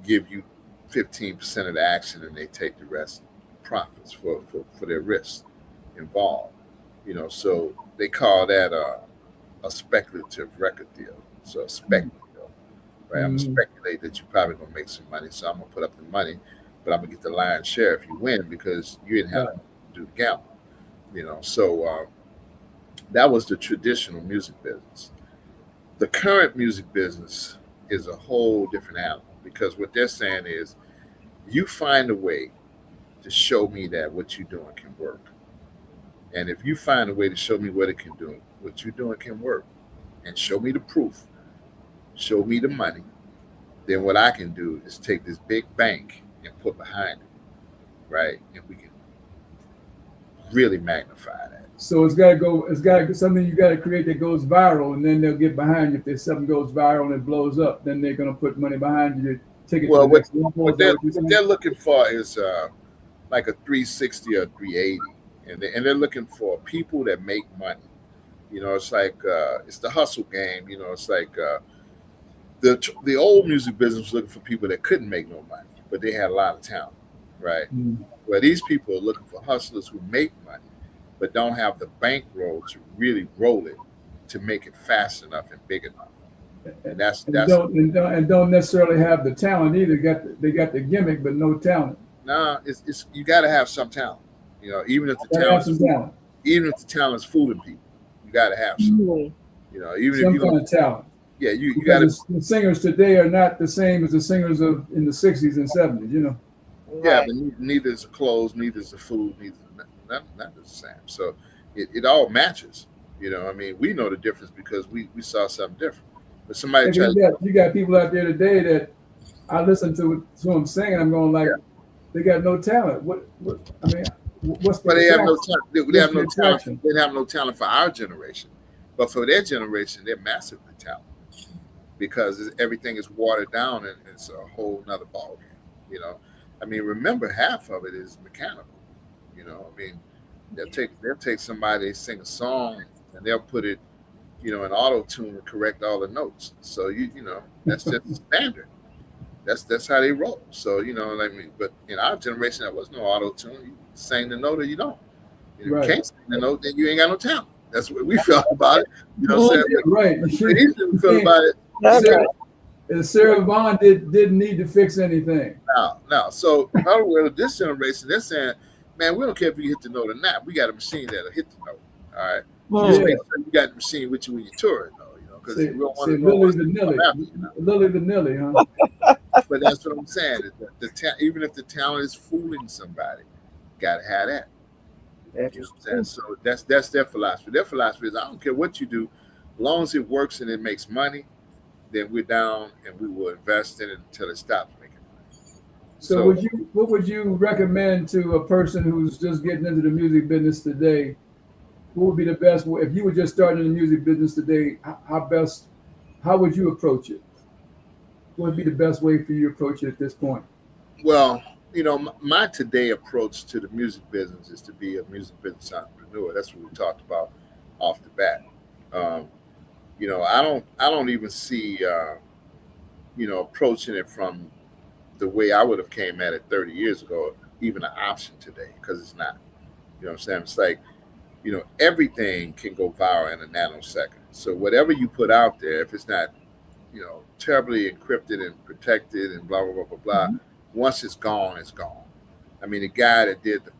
give you 15% of the action, and they take the rest profits for their risks involved. So they call that a speculative record deal. So a spec deal, right? I'm gonna speculate that you're probably gonna make some money, so I'm gonna put up the money, but I'm gonna get the lion's share if you win because you didn't have Right. to do the gamble, So that was the traditional music business. The current music business is a whole different animal because what they're saying is you find a way to show me that what you're doing can work. And if you find a way to show me what it can do, what you're doing can work, and show me the proof, show me the money, then what I can do is take this big bank and put behind it, right? And we can really magnify that. So it's got to go. It's got to something you got to create that goes viral, and then they'll get behind you. If there's something goes viral and it blows up, then they're going to put money behind you to take it to Well, the next level. what Is that they're, what you're what saying? they're looking for is like a 360 or 380, and they're looking for people that make money. It's like it's the hustle game. It's like the old music business was looking for people that couldn't make no money, but they had a lot of talent, right? Mm. Where these people are looking for hustlers who make money, but don't have the bankroll to really roll it to make it fast enough and big enough. And that's And don't necessarily have the talent either. They got the gimmick, but no talent. nah. It's you got to have some talent. Even if the They have some talent, talent, even if the talent's fooling people, you got to have some. Mhm. Even if some you kind don't, of talent. yeah, you got to. Because the singers today are not the same as the singers of in the '60s and '70s. Yeah, Right. but neither is the clothes, neither is the food, neither not the same. So it all matches. We know the difference because we saw something different. But somebody Like tries, you got people out there today that I listen to them singing. I'm going like, they got no talent. I mean, what's but the they have no attraction? talent. They What's have the no talent. attraction? They have no talent for our generation, but for their generation, they're massively talented because everything is watered down and it's a whole nother ballgame. Remember half of it is mechanical. They'll take somebody, they sing a song, and they'll put it, in auto tune to correct all the notes. So that's just standard. That's how they roll. So but in our generation, there was no auto tune. You sing the note or you don't. If you Right. can't sing the note, then you ain't got no talent. That's what we felt about it. What I'm saying? Right. But these people feel about it. That's Sarah, right. Sarah Vaughan didn't need to fix anything. Now. So in other words, this generation, they're saying, man, we don't care if you hit the note or not. We got a machine that'll hit the note. All right. Just Yeah. make sure you got the machine with you when you're touring, though. Because Say we don't want say to Lily Vanilli. Lily Vanilli, huh? But that's what I'm saying. Even if the talent is fooling somebody, gotta have that. That's You know what I'm saying? So that's their philosophy. Their philosophy is I don't care what you do, as long as it works and it makes money, then we're down and we will invest in it until it stops making money. So what would you recommend to a person who's just getting into the music business today? What would be the best way if you were just starting in the music business today? How would you approach it? What would be the best way for you to approach it at this point? Well, my today approach to the music business is to be a music business entrepreneur. That's what we talked about off the bat. I don't even see approaching it from the way I would have came at it 30 years ago even an option today because it's not. You know what I'm saying? It's like everything can go viral in a nanosecond. So whatever you put out there, if it's not terribly encrypted and protected and blah blah blah blah blah, once it's gone, it's gone. I mean, the guy that did the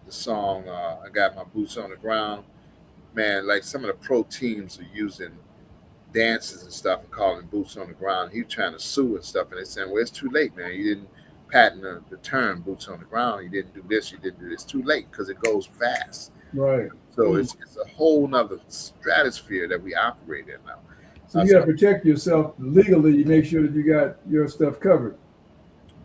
song, I got my boots on the ground. Man, like some of the pro teams are using dances and stuff and calling boots on the ground. He was trying to sue and stuff, and they saying, "Well, it's too late, man. You didn't patent the term boots on the ground. You didn't do this. You didn't do this. It's too late because it goes fast." Right. So it's a whole nother stratosphere that we operate in now. So you got to protect yourself legally. You make sure that you got your stuff covered.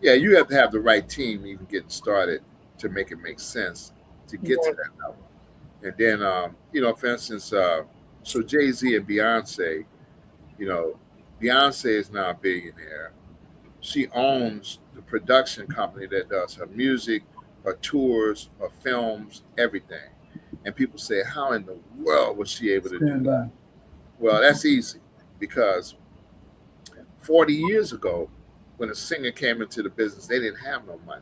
Yeah, you have to have the right team even getting started to make it make sense to get to that level. And then, for instance, so Jay-Z and Beyonce, Beyonce is now a billionaire. She owns the production company that does her music, her tours, her films, everything. And people say, how in the world was she able to do that? Well, that's easy because 40 years ago, when a singer came into the business, they didn't have no money.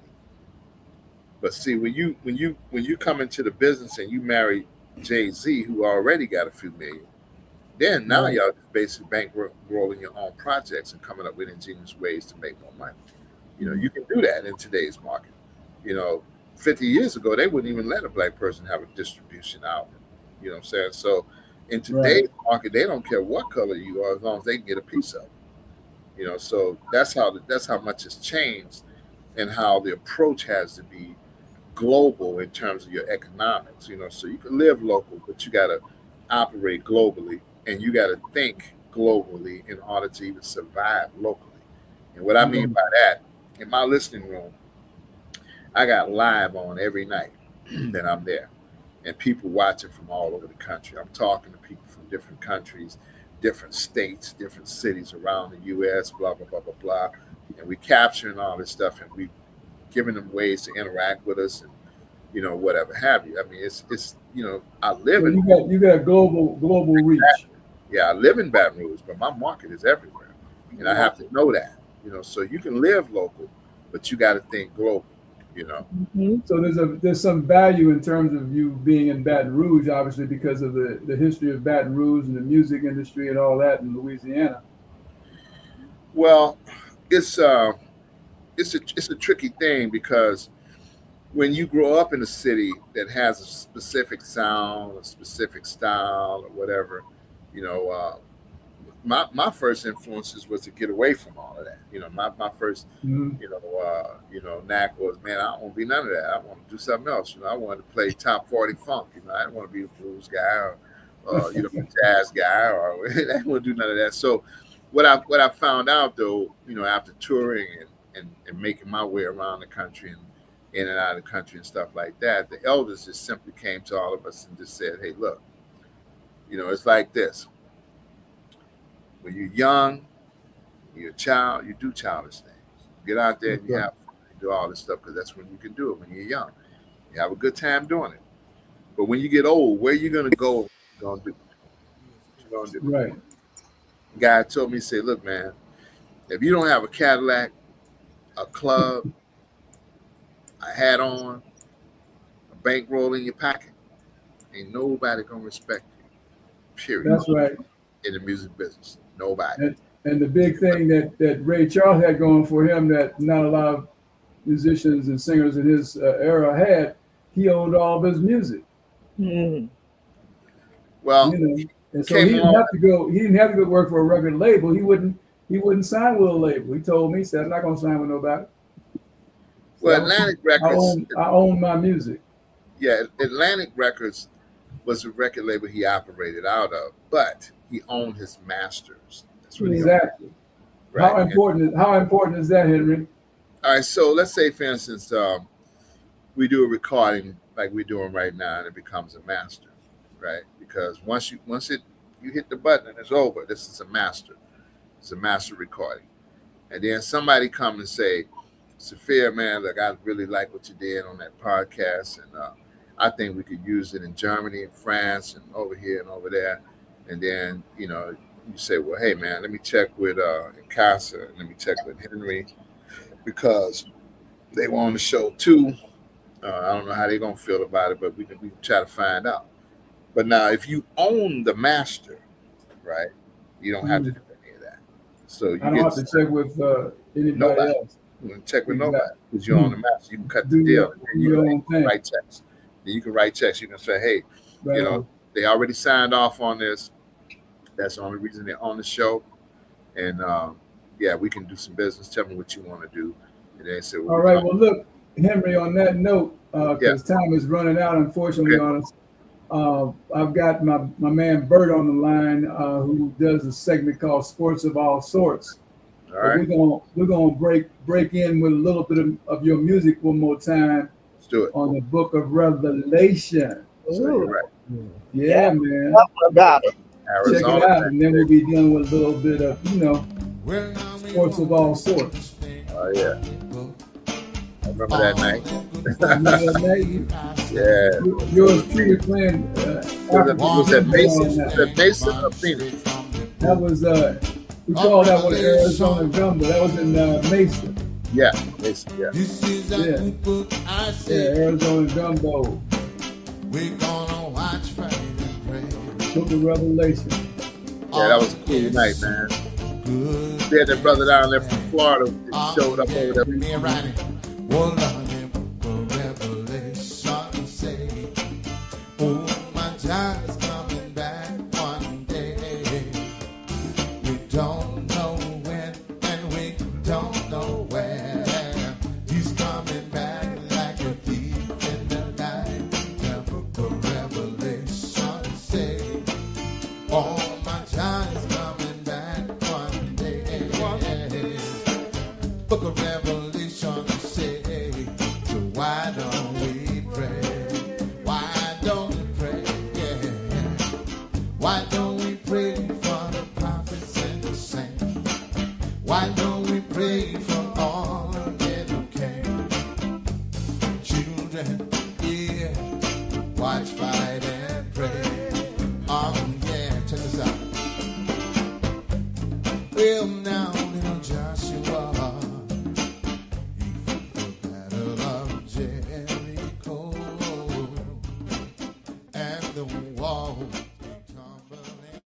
But see, when you come into the business and you marry Jay-Z, who already got a few million, Then now Right. y'all just basically bankrolling your own projects and coming up with ingenious ways to make more money. You can do that in today's market. You know, 50 years ago, they wouldn't even let a black person have a distribution outlet. You know what I'm saying? So in Right. today's market, they don't care what color you are as long as they can get a piece of it. So that's how much has changed and how the approach has to be global in terms of your economics. So you can live local, but you got to operate globally and you got to think globally in order to even survive locally. And what I mean Mhm. by that, in my listening room, I got live on every night that I'm there, and people watching from all over the country. I'm talking to people from different countries, different states, different cities around the U.S. Blah blah blah blah blah, and we capturing all this stuff, and we giving them ways to interact with us, and whatever have you. I mean, it's I live So in you got global reach. yeah, I live in Baton Rouge, but my market is everywhere, and I have to know that. So you can live local, but you got to think global. You know. Mhm. So there's some value in terms of you being in Baton Rouge, obviously because of the history of Baton Rouge and the music industry and all that in Louisiana. Well, it's it's a tricky thing because when you grow up in a city that has a specific sound, a specific style, or whatever, you know, my first influences was to get away from all of that. My first Mhm. knack was, man, I don't want to be none of that. I want to do something else. I wanted to play top 40 funk. I didn't want to be a blues guy or a jazz guy, or I didn't want to do none of that. So what I found out though, after touring and making my way around the country and in and out of the country and stuff like that, the elders just simply came to all of us and just said, hey, look, it's like this. When you're young, you're a child, you do childish things. Get out there and you Right. have fun. You do all this stuff because that's when you can do it when you're young. You have a good time doing it. But when you get old, where you gonna go? What you gonna do? What you gonna do? Right. The guy told me, he said, look, man, if you don't have a Cadillac, a club, a hat on, a bankroll in your pocket, ain't nobody gonna respect you. Period. That's right. In the music business, nobody. And the big thing that Ray Charles had going for him that not a lot of musicians and singers in his era had, he owned all of his music. Mhm. Well, And so came he didn't along. have to go. He didn't have to go work for a record label. He wouldn't sign with a label. He told me, he said, "I'm not gonna sign with nobody." So Well, Atlantic Records, I own my music. yeah, Atlantic Records was a record label he operated out of, but he owned his masters. That's what he owned, Exactly. right? How important is that, Henry? All right, so let's say, for instance, we do a recording like we're doing right now, and it becomes a master, right? Because once you hit the button and it's over, this is a master. It's a master recording, and then somebody come and say, Sophia, man, look, I really like what you did on that podcast, and I think we could use it in Germany and France and over here and over there. And then, you say, well, hey, man, let me check with Casa, and let me check with Henry, because they were on the show too. I don't know how they're going to feel about it, but we can try to find out. But now, if you own the master, right, you don't have to do any of that. So you I don't get have to check with anybody Nobody. else. You can check with Exactly. nobody because you're on the master. You can cut Do the deal. your, And do then you your can own thing. write checks. Then you can write checks. You can say, hey, Right. they already signed off on this. That's the only reason they're on the show. And yeah, we can do some business. Tell me what you want to do. And they say, well, All right. Well, look, Henry. On that note, Yeah. because time is running out, unfortunately, Okay. on us. I've got my man Bert on the line, who does a segment called Sports of All Sorts. all right, We're gonna break in with a little bit of your music one more time let's do it. on the Book of Revelation. So you're right. Yeah, man. What about it? Check Arizona. it out, and then we'll be done with a little bit of sports of all sorts. Oh, yeah. I remember that night. Remember that night? Yeah. Yours truly playing. Was that Mason? on Was that. that Mason or Phoenix? That was we call that one Arizona Gumbo. That was in Mesa. Yeah, Mason. Yeah. This is a Yeah. new book I Yeah, said. Arizona Gumbo, We're gonna watch, pray, and pray. Book of Revelation. Yeah, that was a cool night, man. We had that brother down there from Florida that showed up over there. Me and Ronnie. Well, revelation say, oh, my child's coming back one day. We don't know when and we don't know where. He's coming back like a thief in the night. The book of Revelation say, oh, my child's coming back one day. Book of Revelation say, so why don't we pray? Why don't we pray? Yeah. Why don't we pray for the prophets and the saints? Why don't we pray for all of them who came? Children, yeah, watch, fight, and pray. Yeah, check this out. Well, now, little Joshua, he fought the battle of Jericho, and the walls came tumbling.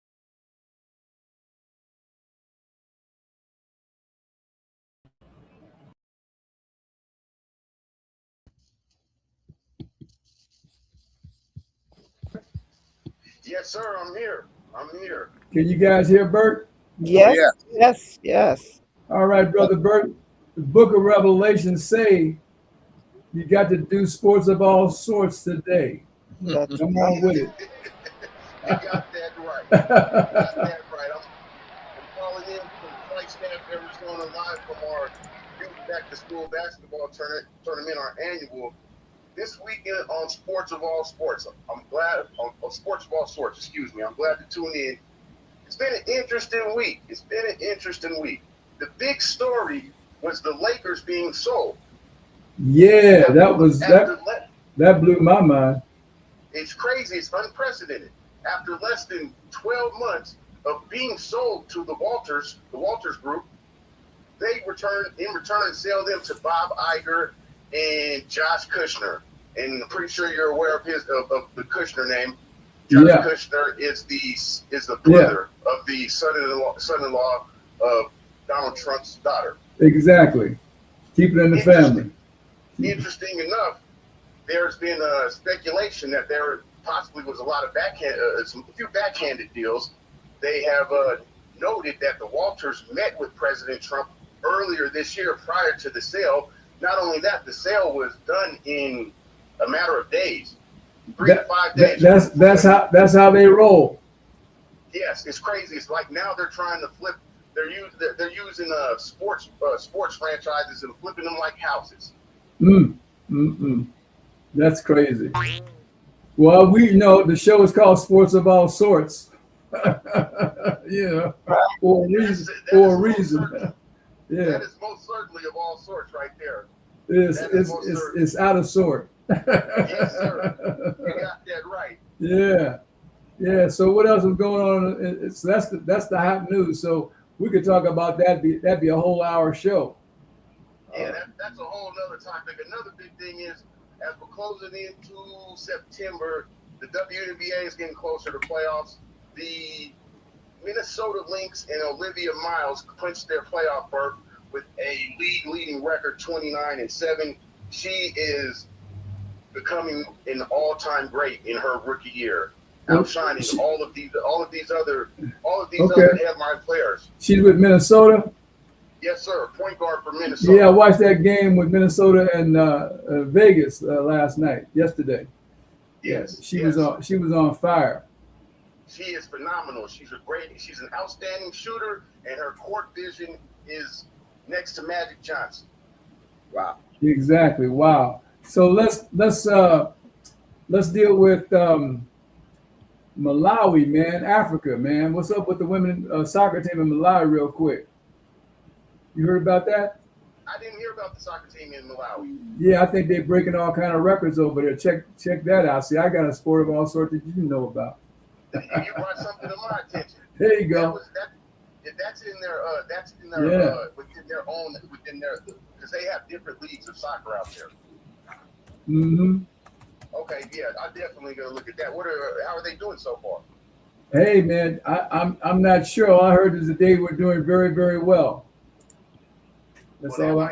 Yes, sir. I'm here. Can you guys hear Bert? Yes, Yeah. yes, yes. All right, brother Bert. The Book of Revelation say you got to do sports of all sorts today. That's Come on with it. You got that right. You got that right. I'm calling in from Flagstaff, Arizona, live from our youth back to school basketball tournament, our annual. This weekend on Sports of All Sports. I'm glad on Sports of All Sorts. Excuse me. I'm glad to tune in. It's been an interesting week. The big story was the Lakers being sold. Yeah, that After that blew my mind. It's crazy. It's unprecedented. After less than 12 months of being sold to the Walters Group, they in return sell them to Bob Iger and Josh Kushner. And I'm pretty sure you're aware of the Kushner name. Josh Kushner is the brother of the son-in-law of Donald Trump's daughter. Exactly. Keep it in the family. Interesting enough, there's been speculation that there possibly was a lot of a few backhanded deals. They have noted that the Walters met with President Trump earlier this year prior to the sale. Not only that, the sale was done in a matter of days, 3 to 5 days. That's how they roll. Yes, it's crazy. It's like now they're trying to flip. They're using sports franchises and flipping them like houses. That's crazy. Well, we know the show is called Sports of All Sorts. Yeah, for a reason. Yeah, that is most certainly of all sorts right there. It's out of sort. Yes, sir. You got that right. Yeah. So what else is going on? So that's the hot news. So we could talk about that. That'd be a whole hour show. Yeah, that's a whole nother topic. Another big thing is, as we're closing into September, the WNBA is getting closer to playoffs. The Minnesota Lynx and Olivia Miles clinched their playoff berth with a league-leading record, 29-7. She is becoming an all-time great in her rookie year, outshining all of these other headline players. She's with Minnesota. Yes, sir. Point guard for Minnesota. Yeah, I watched that game with Minnesota and Vegas yesterday. Yes. She was on fire. She is phenomenal. She's an outstanding shooter, and her court vision is next to Magic Johnson. Wow. Exactly. Wow. So let's deal with Malawi, man, Africa, man. What's up with the women soccer team in Malawi, real quick? You heard about that? I didn't hear about the soccer team in Malawi. Yeah, I think they're breaking all kind of records over there. Check that out. See, I got a sport of all sorts that you know about. You brought something to my attention. There you go. That's in their because they have different leagues of soccer out there. Mm-hmm. Okay, yeah, I'm definitely gonna look at that. How are they doing so far? Hey man, I'm not sure. All I heard is that they were doing very, very well. That's Well, that all I.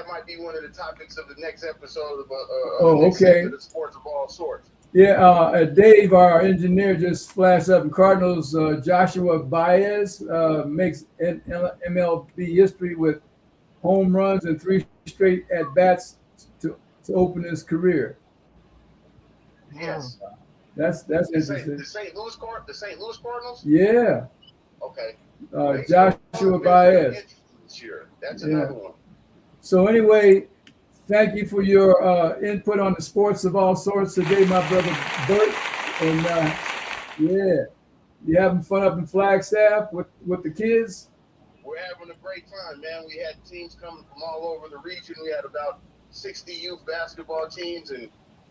might be one of the topics of the next episode of the Oh, next okay. segment of sports of all sorts. Yeah, Dave, our engineer, just flashed up. Cardinals Joshua Baez makes MLB history with home runs and three straight at bats to open his career. Wow. Yes, That's the St. interesting. the St. Louis Cardinals. Yeah, Okay, well, they Joshua made them Baez. interesting this year. That's Yeah. another one. So anyway, thank you for your input on the sports of all sorts today, my brother Bert. And yeah, you having fun up in Flagstaff with the kids? We're having a great time, man. We had teams coming from all over the region. We had about 60 youth basketball teams, and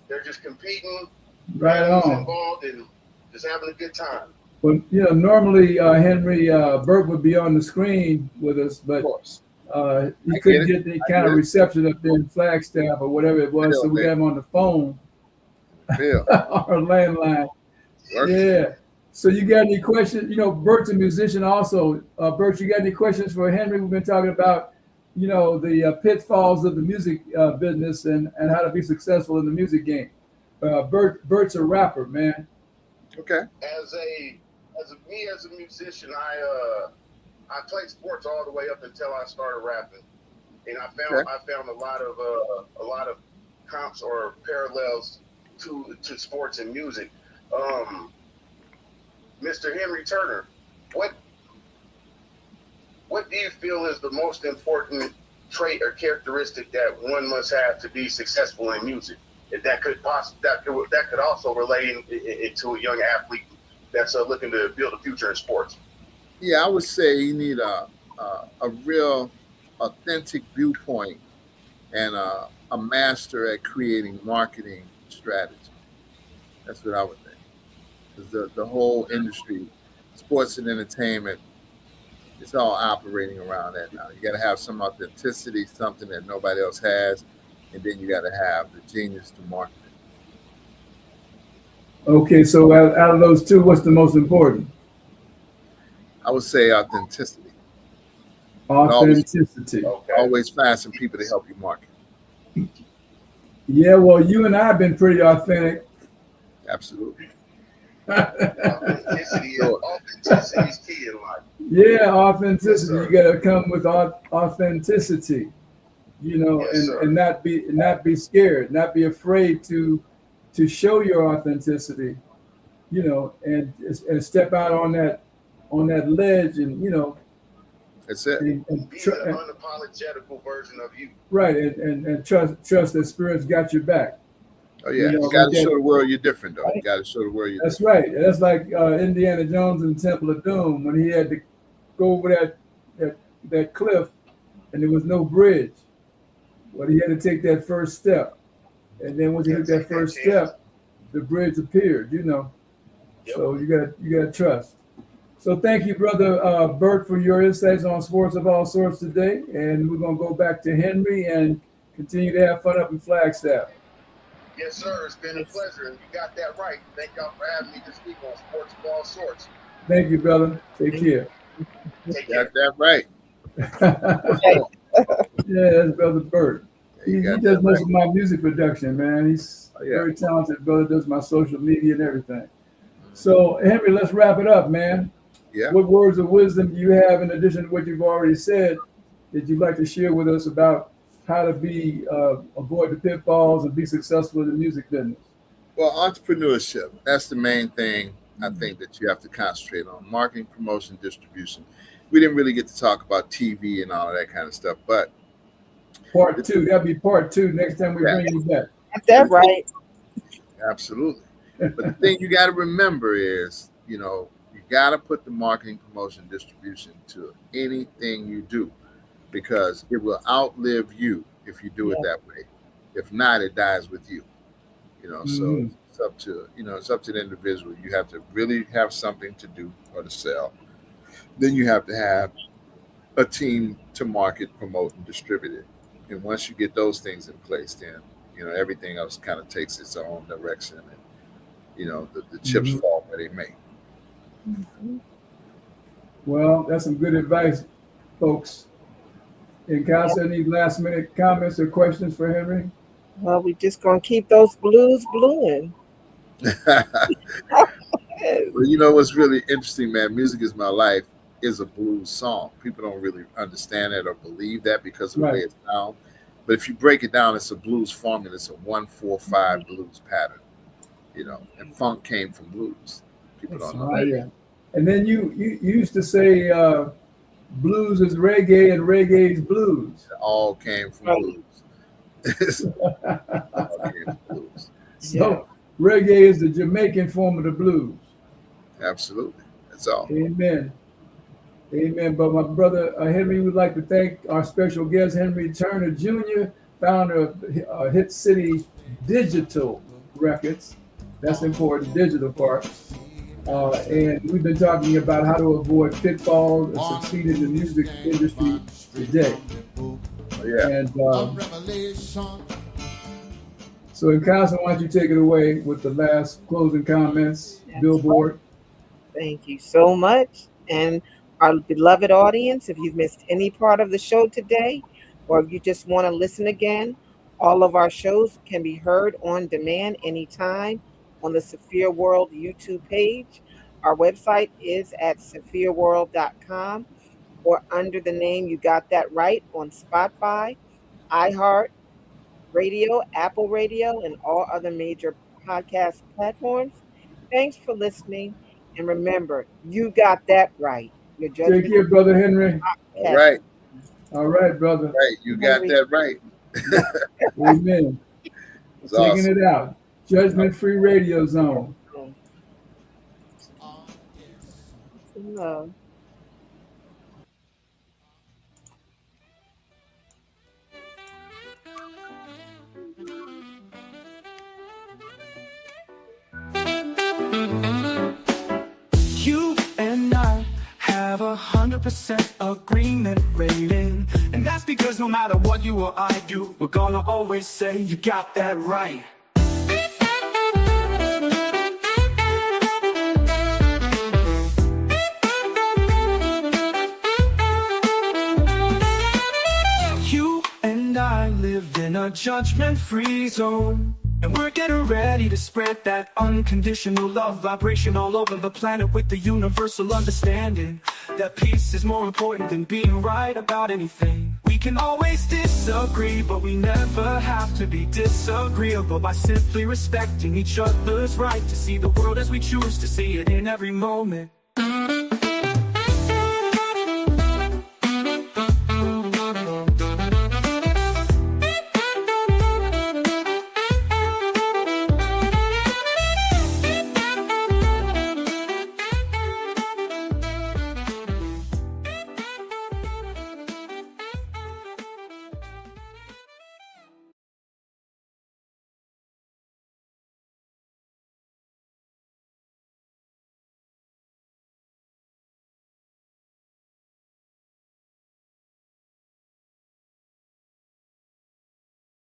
they're just competing, Right families on. involved, and just having a good time. But you know, normally Henry Bert would be on the screen with us, Of but course. he I couldn't get get it. the I kind of get it. reception up there in Flagstaff or whatever it was, so we got him on the phone, Phil, our landline. work. Yeah. So you got any questions? You know, Bert's a musician also. Bert, you got any questions for Henry? We've been talking about, you know, the pitfalls of the music business and how to be successful in the music game. Bert's a rapper, man. Okay. As a musician, I played sports all the way up until I started rapping, and I found a lot of comps or parallels to sports and music. Mr. Henry Turner, what do you feel is the most important trait or characteristic that one must have to be successful in music? If that could also relate into a young athlete that's looking to build a future in sports. Yeah, I would say you need a real authentic viewpoint and a master at creating marketing strategy. That's what I would think. Because the whole industry, sports and entertainment, it's all operating around that now. You got to have some authenticity, something that nobody else has, and then you got to have the genius to market it. Okay, so out of those two, what's the most important? I would say authenticity. Authenticity. Okay. Always find some people to help you market. Yeah, well, you and I have been pretty authentic. Absolutely. Authenticity is key in life. Yeah, authenticity. Yes, You got to come with authenticity, you know, Yes, and not be scared, not be afraid to show your authenticity, you know, and step out on that ledge, and you know, That's it. Be an unapologetical version of you. right, and trust that Spirit's got your back. Oh yeah, You know, you got to like show that- the world you're different, though. You got to show the world you're That's different. right. That's like Indiana Jones in Temple of Doom when he had to go over that cliff, and there was no bridge. Well, he had to take that first step, and then once he took that first step, the bridge appeared. You know, Yep. so you got to trust. So thank you, brother Bert, for your insights on sports of all sorts today, and we're gonna go back to Henry and continue to have fun up in Flagstaff. Yes, sir. It's been a pleasure, and you got that right. Thank y'all for having me to speak on sports of all sorts. Thank you, brother. Take care. Take care. Got that right. Yeah, that's brother Bert. You He got does that most right. of my music production, man. He's Oh, yeah. very talented brother, does my social media and everything. So, Henry, let's wrap it up, man. Yeah. What words of wisdom do you have in addition to what you've already said that you'd like to share with us about how to be avoid the pitfalls and be successful in the music business? Well, entrepreneurship, that's the main thing I think that you have to concentrate on. Marketing, promotion, distribution. We didn't really get to talk about TV and all of that kind of stuff, but Part two. That'll be part two next time we Yeah. bring you back. Is that right? absolutely. But the thing you got to remember is, you know, you got to put the marketing, promotion, distribution to anything you do because it will outlive you if you do it that way. If not, it dies with you. You know, so Mhm. it's up to the individual. You have to really have something to do or to sell. Then you have to have a team to market, promote, and distribute it. And once you get those things in place, then you know everything else kind of takes its own direction, and you know the chips Mhm. fall where they may. Well, that's some good advice, folks. And Casa, any last minute comments or questions for Henry? Well, we just gonna keep those blues blueing. Well, you know what's really interesting, man? Music is My Life is a blues song. People don't really understand that or believe that because of the way Right. it's sound. But if you break it down, it's a blues formula. It's a 1-4-5 blues pattern, you know. And funk came from blues. People don't know. Yeah. And then you used to say blues is reggae and reggae is blues. It all came from Right. blues. It all came from blues. So reggae is the Jamaican form of the blues. Absolutely. That's all. Amen. Amen. But my brother Henry would like to thank our special guest, Henry Turner Jr., founder of Hit City Digital Records. That's important, digital part. And we've been talking about how to avoid pitfalls and succeed in the music industry today. Yeah. And so, Casa, why don't you take it away with the last closing comments, Billboard? Thank you so much. And our beloved audience, if you've missed any part of the show today, or if you just want to listen again, all of our shows can be heard on demand anytime on the Sophia World YouTube page. Our website is at sophiaworld.com or under the name You Got That Right on Spotify, iHeart Radio, Apple Radio, and all other major podcast platforms. Thanks for listening. And remember, you got that right. Your judgment. Take care, Brother Henry. All right. All right, brother. Right. You got that right. Amen. It's Taking awesome. it out. Judgment Free Radio Zone. Love. You and I have 100% agreement rating, and that's because no matter what you or I do, we're gonna always say you got that right. You and I live in a judgment-free zone, and we're getting ready to spread that unconditional love vibration all over the planet with the universal understanding that peace is more important than being right about anything. We can always disagree, but we never have to be disagreeable by simply respecting each other's right to see the world as we choose to see it in every moment.